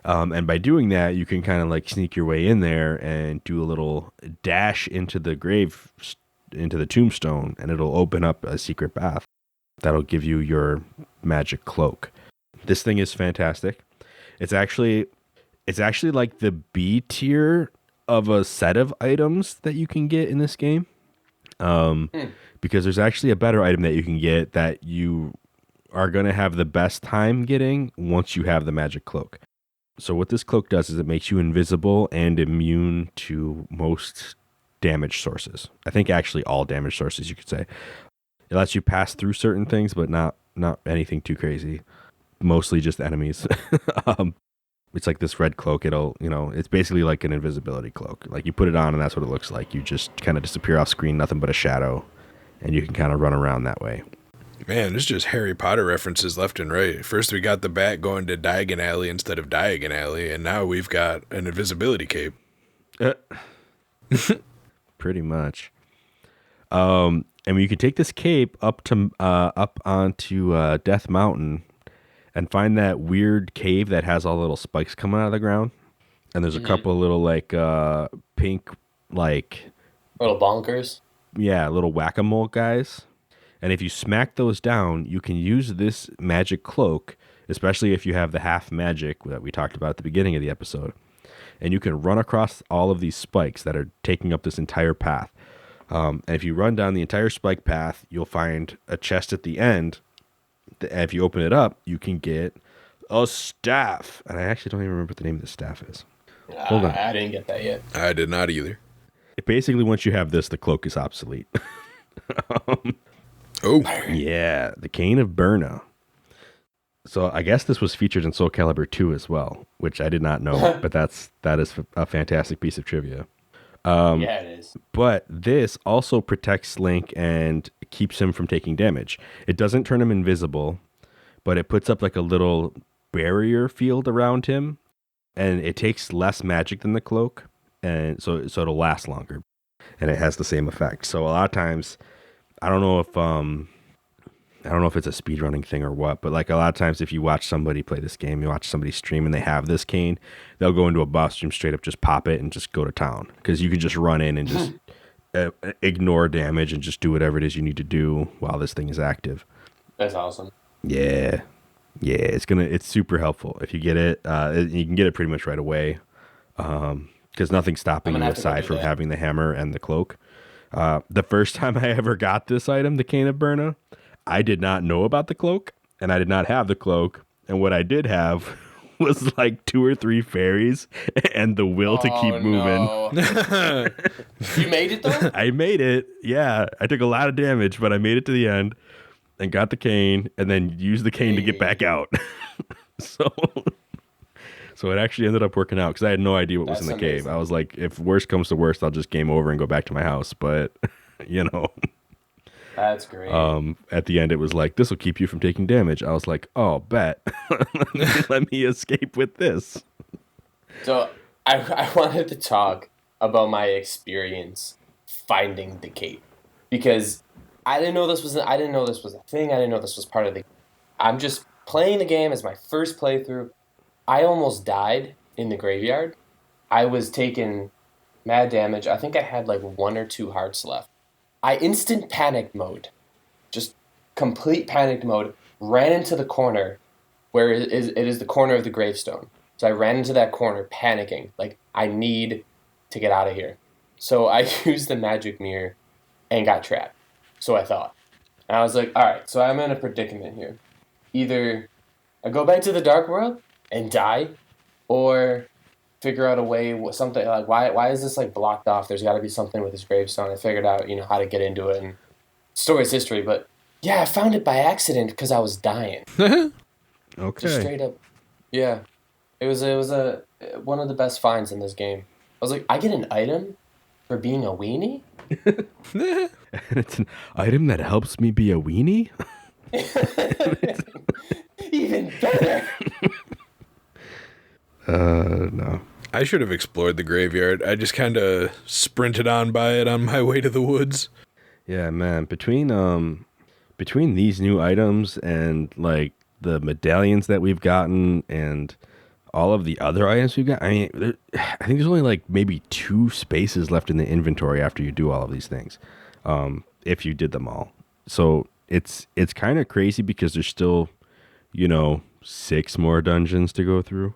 And by doing that, you can kind of like sneak your way in there and do a little dash into the grave, into the tombstone, and it'll open up a secret path that'll give you your magic cloak. This thing is fantastic. It's actually like the B tier of a set of items that you can get in this game. Because there's actually a better item that you can get that you are going to have the best time getting once you have the magic cloak. So what this cloak does is it makes you invisible and immune to most damage sources. I think actually all damage sources, you could say. It lets you pass through certain things, but not anything too crazy. Mostly just enemies. It's like this red cloak. It's basically like an invisibility cloak. Like you put it on and that's what it looks like. You just kind of disappear off screen, nothing but a shadow, and you can kind of run around that way. Man, there's just Harry Potter references left and right. First we got the bat going to Diagon Alley instead of Diagon Alley, and now we've got an invisibility cape. Pretty much. And you can take this cape up onto Death Mountain and find that weird cave that has all the little spikes coming out of the ground. And there's a couple little like pink like little bonkers. Yeah, little whack-a-mole guys. And if you smack those down, you can use this magic cloak, especially if you have the half magic that we talked about at the beginning of the episode. And you can run across all of these spikes that are taking up this entire path. And if you run down the entire spike path, you'll find a chest at the end. And if you open it up, you can get a staff. And I actually don't even remember what the name of the staff is. Hold on. I didn't get that yet. I did not either. Basically, once you have this, the cloak is obsolete. Oh. Yeah, the Cane of Burna. So I guess this was featured in Soul Calibur 2 as well, which I did not know, but that is a fantastic piece of trivia. Yeah, it is. But this also protects Link and keeps him from taking damage. It doesn't turn him invisible, but it puts up like a little barrier field around him, and it takes less magic than the cloak, and so it'll last longer, and it has the same effect. So a lot of times, I don't know if it's a speedrunning thing or what, but like a lot of times if you watch somebody play this game, you watch somebody stream and they have this cane, they'll go into a boss stream, straight up just pop it and just go to town. Because you can just run in and just ignore damage and just do whatever it is you need to do while this thing is active. That's awesome. Yeah. Yeah, it's super helpful. If you get it, you can get it pretty much right away. Because nothing's stopping you aside from having the hammer and the cloak. The first time I ever got this item, the Cane of Burna, I did not know about the cloak, and I did not have the cloak. And what I did have was like 2 or 3 fairies and the will to keep moving. No. You made it though? I made it. Yeah, I took a lot of damage, but I made it to the end and got the cane, and then used the cane to get back out. So it actually ended up working out because I had no idea what was in the cave. I was like, if worst comes to worst, I'll just game over and go back to my house. But That's great. At the end, it was like, this will keep you from taking damage. I was like, oh, bet. Let me escape with this. So I wanted to talk about my experience finding the cape, because I didn't know this was a thing. I didn't know this was part of the. I'm just playing the game as my first playthrough. I almost died in the graveyard. I was taking mad damage. I think I had like 1 or 2 hearts left. I instant panic mode, just complete panic mode, ran into the corner where it is the corner of the gravestone. So I ran into that corner panicking, like I need to get out of here. So I used the magic mirror and got trapped. So I thought. And I was like, all right, so I'm in a predicament here. Either I go back to the dark world and die, or figure out a way, something like, why is this like blocked off? There's got to be something with this gravestone. I figured out, how to get into it, and story's history. But yeah, I found it by accident because I was dying. Okay. Just straight up. Yeah. It was one of the best finds in this game. I was like, I get an item for being a weenie? And it's an item that helps me be a weenie? Even better. No. I should have explored the graveyard. I just kind of sprinted on by it on my way to the woods. Yeah, man. Between between these new items and like the medallions that we've gotten and all of the other items we've got, I mean, I think there's only like maybe 2 spaces left in the inventory after you do all of these things, if you did them all. So it's kind of crazy because there's still, 6 more dungeons to go through.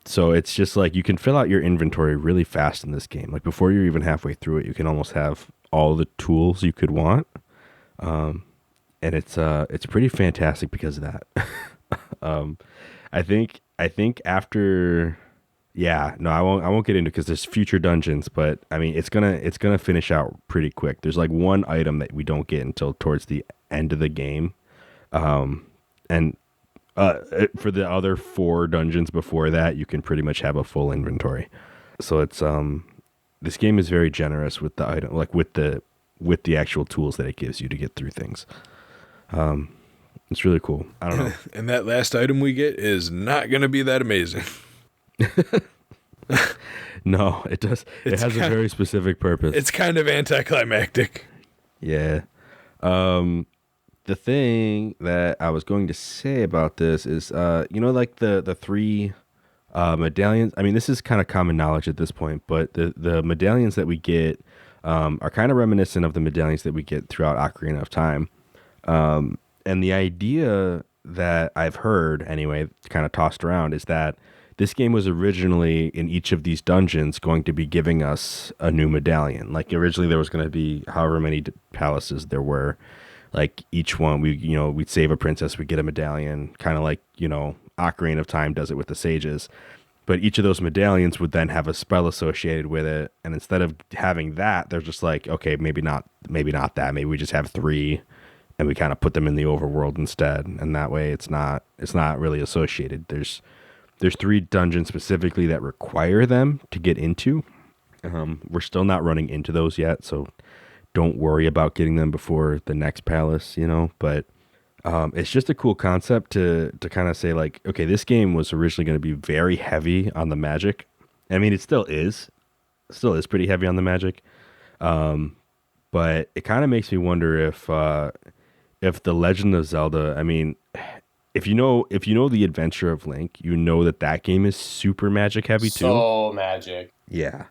So it's just like you can fill out your inventory really fast in this game. Like before you're even halfway through it, you can almost have all the tools you could want. And it's pretty fantastic because of that. I think after, I won't get into it because there's future dungeons, but I mean it's gonna finish out pretty quick. There's like one item that we don't get until towards the end of the game, and for the other 4 dungeons before that, you can pretty much have a full inventory. So it's this game is very generous with the item, like with the actual tools that it gives you to get through things. It's really cool. I don't know. And that last item we get is not going to be that amazing. No, it does. It has a very specific purpose. It's kind of anticlimactic. Yeah. The thing that I was going to say about this is, like the 3 medallions. I mean, this is kind of common knowledge at this point, but the medallions that we get are kind of reminiscent of the medallions that we get throughout Ocarina of Time. And the idea that I've heard, anyway, kind of tossed around, is that this game was originally, in each of these dungeons, going to be giving us a new medallion. Like, originally there was going to be however many palaces there were. Like, each one, we'd save a princess, we'd get a medallion, kind of like, Ocarina of Time does it with the sages. But each of those medallions would then have a spell associated with it. And instead of having that, they're just like, okay, maybe not that. Maybe we just have 3. And we kind of put them in the overworld instead, and that way it's not really associated. There's 3 dungeons specifically that require them to get into. We're still not running into those yet, so don't worry about getting them before the next palace, But it's just a cool concept to kind of say like, okay, this game was originally going to be very heavy on the magic. I mean, it still is pretty heavy on the magic, but it kind of makes me wonder if the Legend of Zelda, I mean, if you know the Adventure of Link, you know that game is super magic heavy too. So magic. Yeah.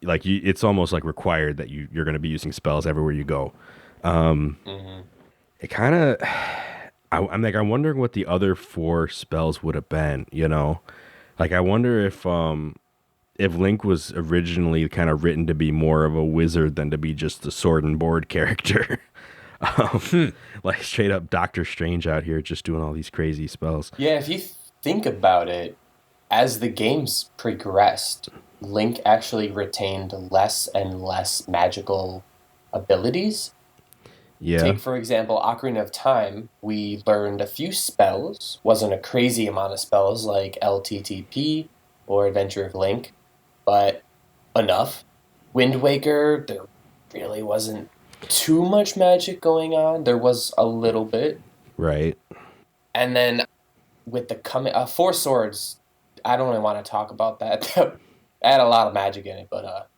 It's almost like required that you're going to be using spells everywhere you go. It kind of, I'm wondering what the other 4 spells would have been, Like I wonder if Link was originally kind of written to be more of a wizard than to be just a sword and board character. Like straight up Doctor Strange out here just doing all these crazy spells. Yeah, if you think about it, as the games progressed, Link actually retained less and less magical abilities. Yeah. Take, for example, Ocarina of Time. We learned a few spells. Wasn't a crazy amount of spells like LTTP or Adventure of Link, but enough. Wind Waker, there really wasn't too much magic going on. There was a little bit. Right. And then with the coming... 4 Swords, I don't really want to talk about that. That had a lot of magic in it, but...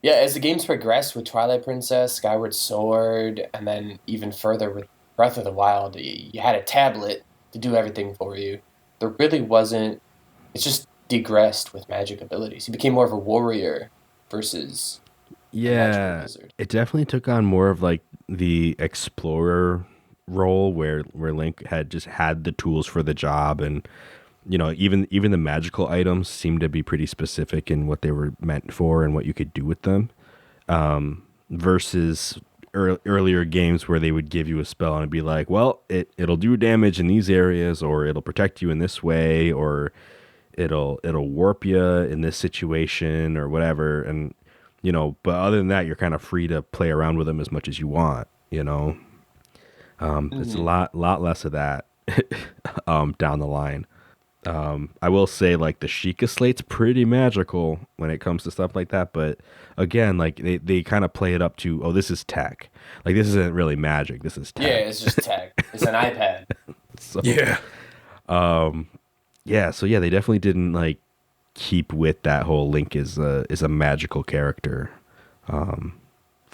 Yeah, as the games progressed with Twilight Princess, Skyward Sword, and then even further with Breath of the Wild, you had a tablet to do everything for you. There really wasn't... It's just digressed with magic abilities. You became more of a warrior versus... Yeah, it definitely took on more of like the explorer role where Link had the tools for the job, and even the magical items seemed to be pretty specific in what they were meant for and what you could do with them, versus earlier games where they would give you a spell and it'd be like, well, it'll do damage in these areas, or it'll protect you in this way, or it'll warp you in this situation or whatever, and but other than that, you're kind of free to play around with them as much as you want, It's a lot less of that down the line. I will say, like, the Sheikah Slate's pretty magical when it comes to stuff like that, but again, like, they kind of play it up to, oh, this is tech. Like, this isn't really magic, this is tech. Yeah, it's just tech. It's an iPad. So, yeah. So they definitely didn't, like, keep with that whole Link is a magical character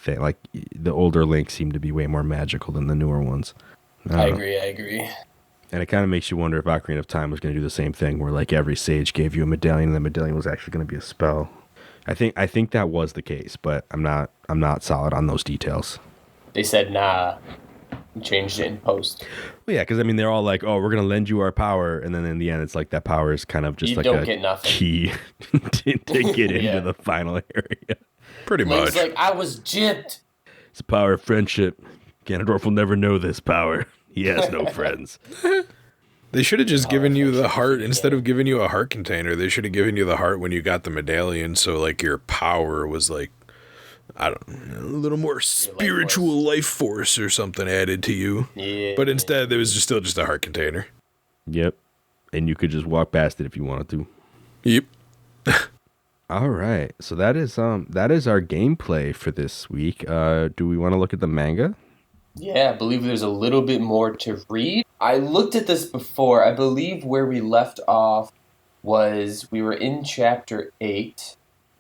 thing. Like the older Link seemed to be way more magical than the newer ones. I agree. And it kind of makes you wonder if Ocarina of Time was going to do the same thing, where like every sage gave you a medallion, and the medallion was actually going to be a spell. I think that was the case, but I'm not solid on those details. They said nah, and changed it in post. Well, yeah, because I mean they're all like, oh, we're going to lend you our power, and then in the end it's like that power is kind of just You like don't a get nothing. key to get into the final area. Pretty Link's much. like, I was gypped. It's the power of friendship. Ganondorf will never know this power. He has no friends. They should have just given you the heart instead of giving you a heart container. They should have given you the heart when you got the medallion, so like your power was like, I don't know, a little more spiritual life force or something added to you. Yeah. But instead, there was still just a heart container. Yep. And you could just walk past it if you wanted to. Yep. All right. So that is our gameplay for this week. Do we want to look at the manga? Yeah, I believe there's a little bit more to read. I looked at this before. I believe where we left off was we were in chapter 8.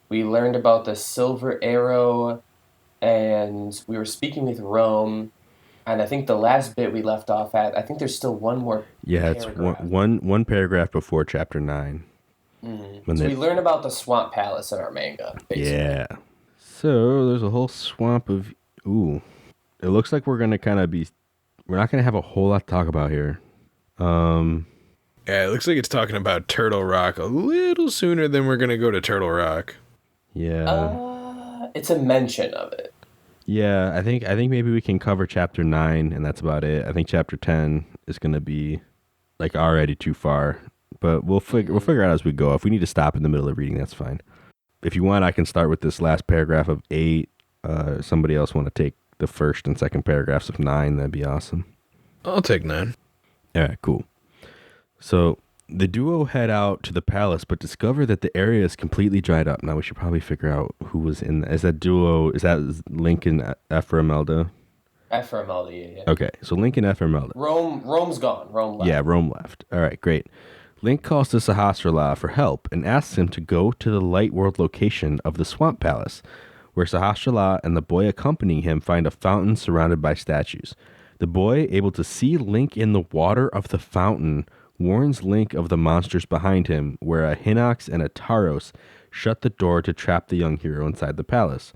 We learned about the silver arrow, and we were speaking with Rome. And I think the last bit we left off at, I think there's still one more paragraph. It's one paragraph before chapter 9. Mm-hmm. So we learn about the swamp palace in our manga, basically. Yeah. So there's a whole swamp of... Ooh. It looks like we're going to kind of be... We're not going to have a whole lot to talk about here. Yeah, it looks like it's talking about Turtle Rock a little sooner than we're going to go to Turtle Rock. Yeah. It's a mention of it. Yeah, I think maybe we can cover chapter 9, and that's about it. I think chapter 10 is going to be like already too far. But we'll figure out as we go. If we need to stop in the middle of reading, that's fine. If you want, I can start with this last paragraph of 8. Somebody else want to take the first and second paragraphs of 9, that'd be awesome. I'll take 9. All right, cool. So the duo head out to the palace, but discover that the area is completely dried up. Now we should probably figure out who was in. Is that duo? Is that Link and A4NB4Y? A4NB4Y, yeah. Okay, so Link and A4NB4Y. Rome's gone. Rome left. Yeah, Rome left. All right, great. Link calls to Sahasrahla for help and asks him to go to the Light World location of the Swamp Palace, where Sahasrahla and the boy accompanying him find a fountain surrounded by statues. The boy, able to see Link in the water of the fountain, warns Link of the monsters behind him, where a Hinox and a Tauros shut the door to trap the young hero inside the palace.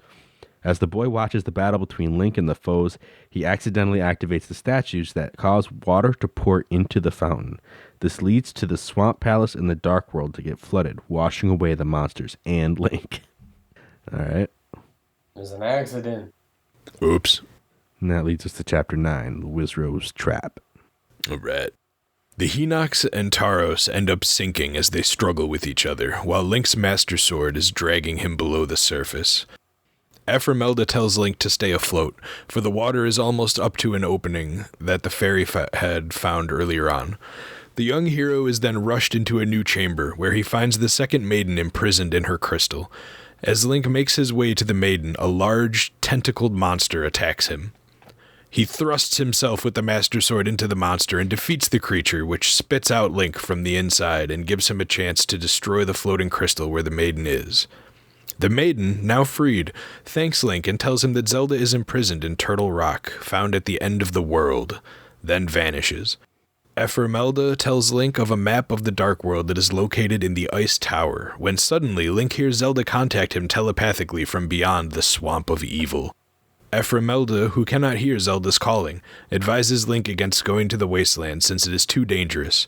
As the boy watches the battle between Link and the foes, he accidentally activates the statues that cause water to pour into the fountain. This leads to the Swamp Palace in the Dark World to get flooded, washing away the monsters and Link. All right. There's an accident. Oops. And that leads us to chapter 9, the Wizrow's Trap. All right. The Hinox and Tauros end up sinking as they struggle with each other, while Link's Master Sword is dragging him below the surface. A4NB4Y tells Link to stay afloat, for the water is almost up to an opening that the fairy had found earlier on. The young hero is then rushed into a new chamber, where he finds the second maiden imprisoned in her crystal. As Link makes his way to the maiden, a large, tentacled monster attacks him. He thrusts himself with the Master Sword into the monster and defeats the creature, which spits out Link from the inside and gives him a chance to destroy the floating crystal where the maiden is. The maiden, now freed, thanks Link and tells him that Zelda is imprisoned in Turtle Rock, found at the end of the world, then vanishes. A4NB4Y tells Link of a map of the Dark World that is located in the Ice Tower, when suddenly Link hears Zelda contact him telepathically from beyond the Swamp of Evil. A4NB4Y, who cannot hear Zelda's calling, advises Link against going to the wasteland since it is too dangerous.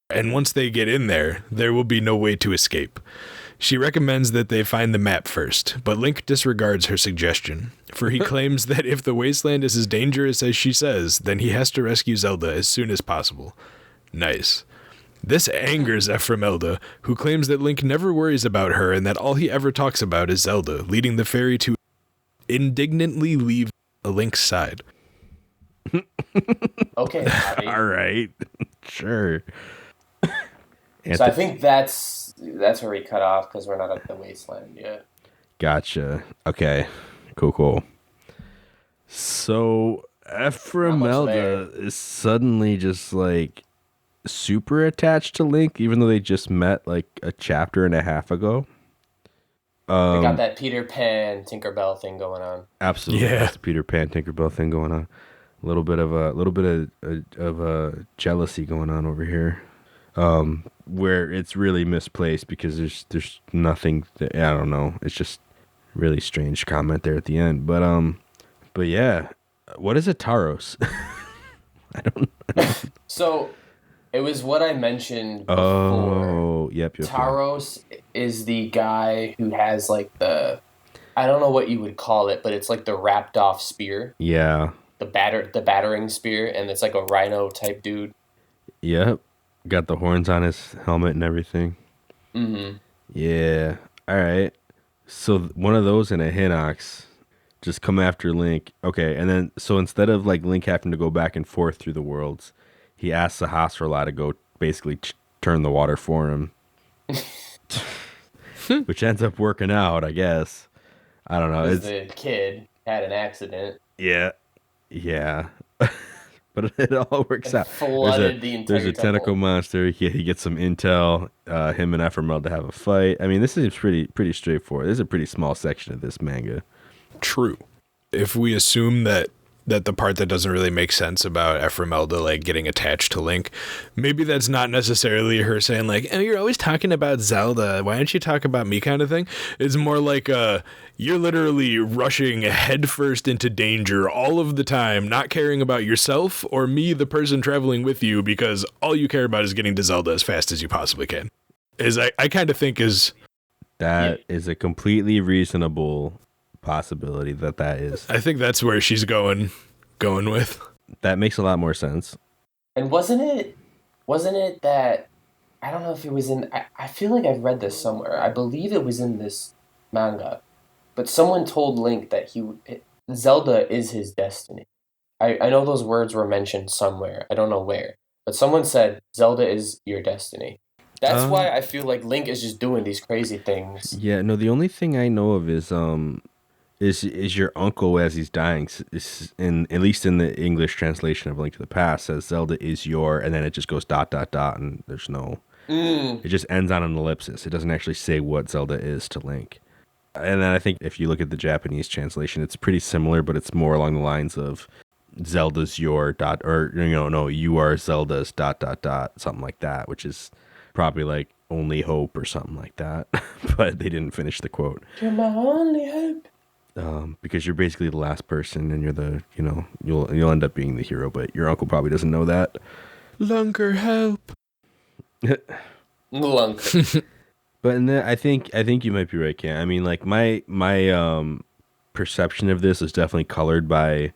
And once they get in there will be no way to escape. She recommends that they find the map first, but Link disregards her suggestion, for he claims that if the wasteland is as dangerous as she says, then he has to rescue Zelda as soon as possible. Nice. This angers A4NB4Y, who claims that Link never worries about her and that all he ever talks about is Zelda, leading the fairy to indignantly leave Link's side. Okay, Bobby. All right. Sure. So I think that's where we cut off because we're not at the wasteland yet. Gotcha. Okay. Cool. So A4NB4Y is suddenly just like super attached to Link, even though they just met like a chapter and a half ago. They got that Peter Pan Tinkerbell thing going on. Absolutely, Yeah. that's the Peter Pan Tinkerbell thing going on. A little bit of jealousy going on over here, where it's really misplaced because there's nothing. I don't know. It's just really strange comment there at the end. But yeah, what is a Taros? I don't. So, it was what I mentioned before. Oh, yep. Taros is the guy who has like I don't know what you would call it, but it's like the wrapped off spear. Yeah. The battering spear, and it's like a rhino type dude. Yep. Got the horns on his helmet and everything. Mm-hmm. Yeah. All right. So one of those and a Hinox just come after Link. Okay, and then so instead of like Link having to go back and forth through the worlds, he asks the Hasrala to go basically turn the water for him, which ends up working out, I guess. I don't know. Because the kid had an accident. Yeah. But it all works out. Flooded the entire There's a tentacle monster. He gets some intel. Him and Ephemerald have a fight. I mean, this is pretty straightforward. This is a pretty small section of this manga. True. If we assume that the part that doesn't really make sense about Ephemeralda like getting attached to Link, maybe that's not necessarily her saying like, "Oh, you're always talking about Zelda. Why don't you talk about me?" kind of thing. It's more like you're literally rushing headfirst into danger all of the time, not caring about yourself or me, the person traveling with you, because all you care about is getting to Zelda as fast as you possibly can. I kind of think is a completely reasonable possibility that is. I think that's where she's going with. That makes a lot more sense. And wasn't it that, I don't know if it was in, I feel like I've read this somewhere. I believe it was in this manga, but someone told Link that Zelda is his destiny. I know those words were mentioned somewhere. I don't know where, but someone said Zelda is your destiny. That's why I feel like Link is just doing these crazy things. Yeah, no, the only thing I know of is your uncle as he's dying, is at least in the English translation of Link to the Past, says Zelda is your, and then it just goes ... and there's no, it just ends on an ellipsis. It doesn't actually say what Zelda is to Link. And then I think if you look at the Japanese translation, it's pretty similar, but it's more along the lines of Zelda's your ... or no, you are Zelda's ... something like that, which is probably like only hope or something like that. But they didn't finish the quote. You're my only hope. Because you're basically the last person, and you're the, you'll end up being the hero, but your uncle probably doesn't know that. Lunker help. Lunker. But I think you might be right, Cam. I mean, like my perception of this is definitely colored by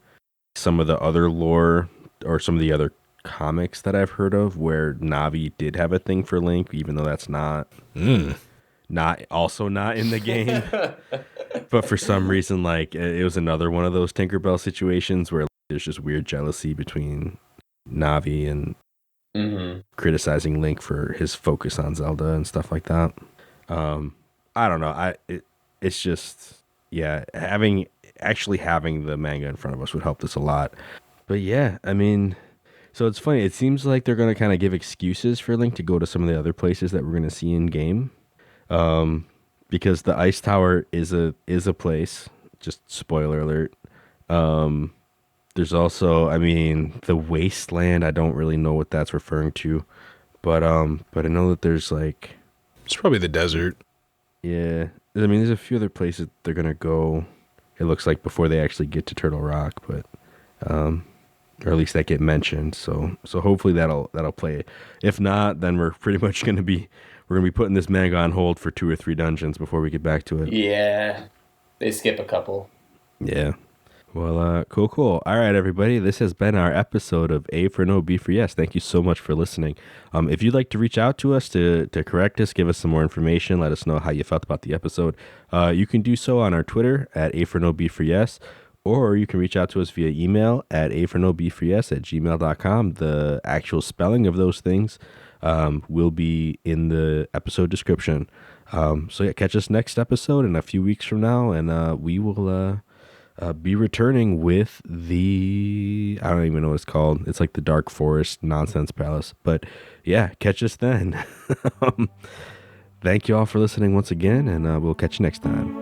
some of the other lore or some of the other comics that I've heard of, where Navi did have a thing for Link, even though that's not in the game. But for some reason, like, it was another one of those Tinkerbell situations where there's just weird jealousy between Navi and criticizing Link for his focus on Zelda and stuff like that. I don't know. It's just, yeah, having the manga in front of us would help this a lot. But yeah, I mean, so it's funny. It seems like they're going to kind of give excuses for Link to go to some of the other places that we're going to see in game. Because the Ice Tower is a place. Just spoiler alert. There's also, I mean, the Wasteland. I don't really know what that's referring to, but I know that there's like, it's probably the desert. Yeah, I mean, there's a few other places they're gonna go. It looks like before they actually get to Turtle Rock, but or at least that get mentioned. So hopefully that'll play. If not, then we're pretty much gonna be putting this manga on hold for 2 or 3 dungeons before we get back to it. Yeah, they skip a couple. Yeah. Well, cool. All right, everybody. This has been our episode of A for No, B for Yes. Thank you so much for listening. If you'd like to reach out to us to correct us, give us some more information, let us know how you felt about the episode, you can do so on our Twitter at A for No, B for Yes, or you can reach out to us via email at a4NB4Y@gmail.com. The actual spelling of those things will be in the episode description. So yeah, catch us next episode in a few weeks from now, and we will be returning with I don't even know what it's called. It's like the Dark Forest Nonsense Palace. But yeah, catch us then. thank you all for listening once again, and we'll catch you next time.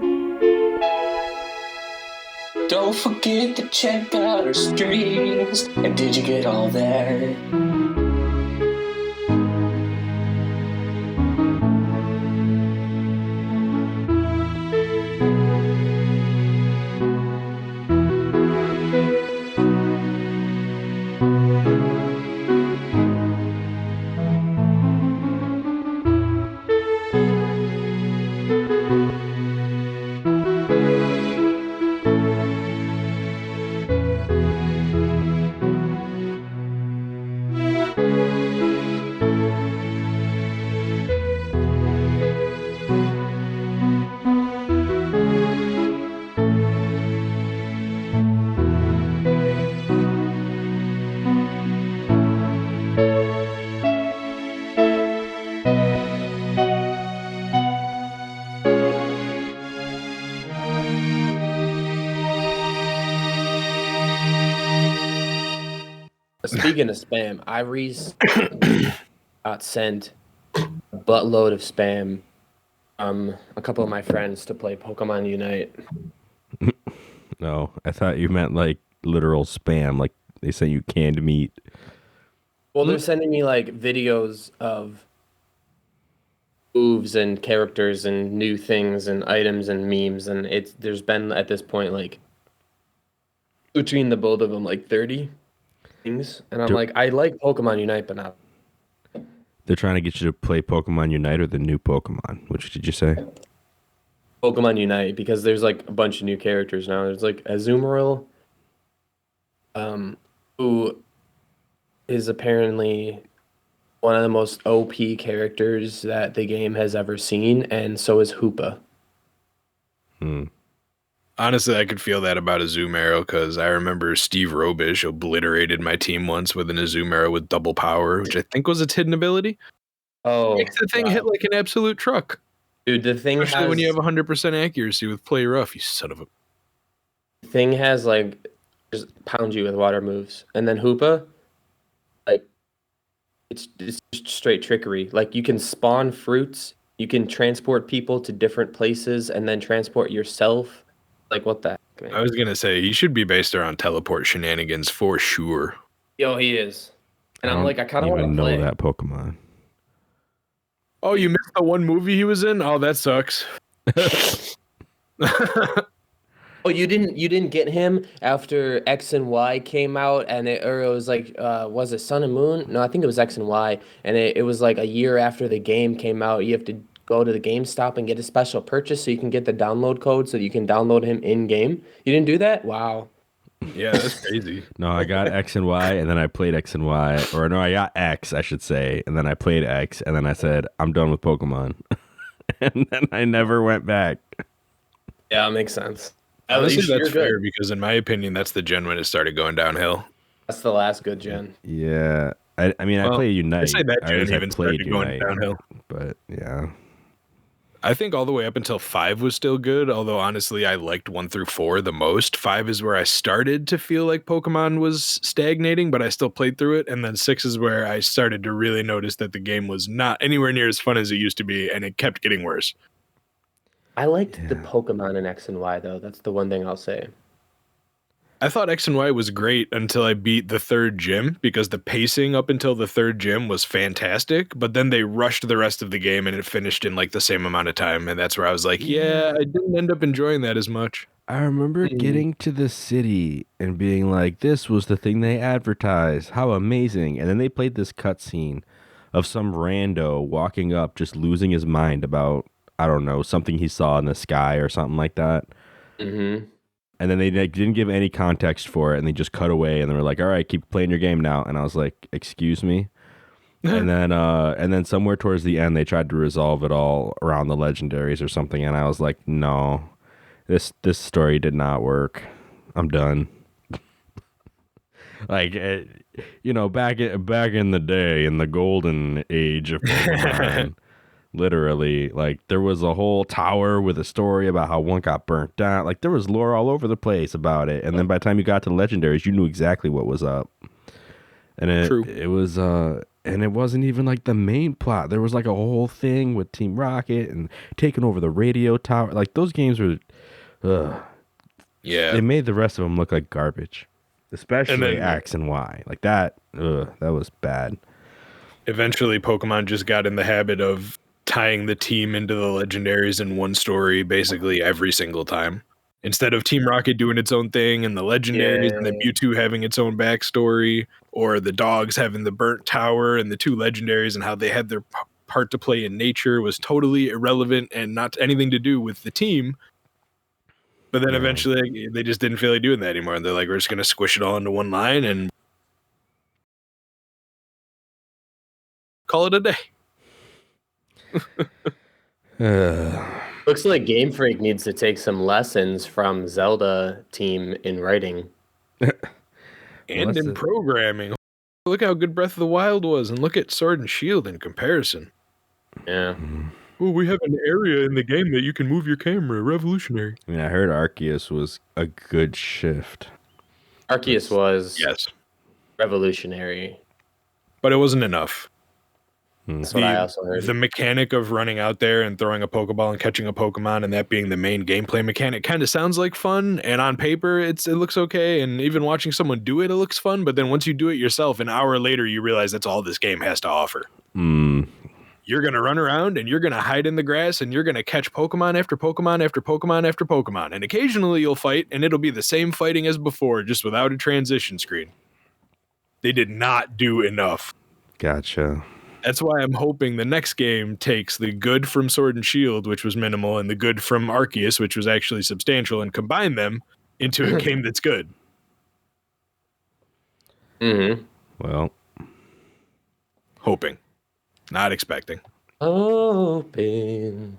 Don't forget to check out our streams. And did you get all that? Speaking of spam, Ivory's got sent a buttload of spam from a couple of my friends to play Pokemon Unite. No, I thought you meant like literal spam, like they sent you canned meat. Well, they're sending me like videos of moves and characters and new things and items and memes, and there's been at this point like between the both of them like 30 things, and I'm like, I like Pokemon Unite, but not. They're trying to get you to play Pokemon Unite or the new Pokemon. Which did you say? Pokemon Unite, because there's like a bunch of new characters now. There's like Azumarill, who is apparently one of the most OP characters that the game has ever seen, and so is Hoopa. Honestly, I could feel that about Azumarill, because I remember Steve Robish obliterated my team once with an Azumarill with double power, which I think was its hidden ability. Oh, Makes the thing hit like an absolute truck. Dude, the thing Especially has, when you have 100% accuracy with Play Rough, you son of a... thing has like just pound you with water moves, and then Hoopa, like it's just straight trickery. Like you can spawn fruits, you can transport people to different places, and then transport yourself. Like what the heck, man? I was gonna say he should be based around teleport shenanigans for sure. Yo, he is, and I I'm like, I kind of want to know play that Pokemon. Oh, you missed the one movie he was in? Oh, that sucks. Oh, you didn't get him after X and Y came out, and it was like, was it Sun and Moon? No, I think it was X and Y, and it was like a year after the game came out. You have to go to the GameStop and get a special purchase so you can get the download code so you can download him in game. You didn't do that? Wow. Yeah, that's crazy. No, I got X and Y, and then I played X and Y. Or no, I got X, I should say, and then I played X, and then I said, I'm done with Pokemon. And then I never went back. Yeah, it makes sense. Honestly, that's fair, because in my opinion, that's the gen when it started going downhill. That's the last good gen. Yeah. I mean, I play Unite. I say that gen always even played started going Unite, downhill. but yeah. I think all the way up until 5 was still good, although honestly, I liked 1 through 4 the most. 5 is where I started to feel like Pokemon was stagnating, but I still played through it. And then 6 is where I started to really notice that the game was not anywhere near as fun as it used to be, and it kept getting worse. I liked the Pokemon in X and Y, though. That's the one thing I'll say. I thought X and Y was great until I beat the 3rd gym, because the pacing up until the 3rd gym was fantastic, but then they rushed the rest of the game and it finished in like the same amount of time, and that's where I was like, yeah, I didn't end up enjoying that as much. I remember getting to the city and being like, this was the thing they advertised. How amazing. And then they played this cutscene of some rando walking up just losing his mind about, I don't know, something he saw in the sky or something like that. Mm-hmm. And then they didn't give any context for it, and they just cut away, and they were like, all right, keep playing your game now. And I was like, excuse me? And then somewhere towards the end, they tried to resolve it all around the legendaries or something, and I was like, no, this story did not work. I'm done. Like, back in the day, in the golden age of Pokemon, literally, like, there was a whole tower with a story about how one got burnt down. Like, there was lore all over the place about it. And then by the time you got to the legendaries, you knew exactly what was up. And True. it was and it wasn't even like the main plot. There was like a whole thing with Team Rocket and taking over the radio tower. Like those games were Yeah. it made the rest of them look like garbage. Especially And then X and Y. Like that was bad. eventually Pokemon just got in the habit of tying the team into the legendaries in one story basically every single time. Instead of Team Rocket doing its own thing and the legendaries and then Mewtwo having its own backstory, or the dogs having the burnt tower and the two legendaries and how they had their part to play in nature was totally irrelevant and not anything to do with the team. But then eventually they just didn't feel like doing that anymore. And they're like, we're just going to squish it all into one line and call it a day. Looks like Game Freak needs to take some lessons from Zelda team in writing. And in programming. Look how good Breath of the Wild was, and look at Sword and Shield in comparison. Yeah. Oh, we have an area in the game that you can move your camera. Revolutionary. Yeah, I heard Arceus was a good shift. Arceus was Yes. revolutionary. But it wasn't enough. That's what I also heard. The mechanic of running out there and throwing a Pokeball and catching a Pokemon and that being the main gameplay mechanic kind of sounds like fun. And on paper, it looks okay. And even watching someone do it, it looks fun. But then once you do it yourself, an hour later, you realize that's all this game has to offer. You're going to run around and you're going to hide in the grass and you're going to catch Pokemon after Pokemon after Pokemon after Pokemon. And occasionally you'll fight and it'll be the same fighting as before, just without a transition screen. They did not do enough. Gotcha. That's why I'm hoping the next game takes the good from Sword and Shield, which was minimal, and the good from Arceus, which was actually substantial, and combine them into a game that's good. Mm-hmm. Well, Hoping. Not expecting. Hoping.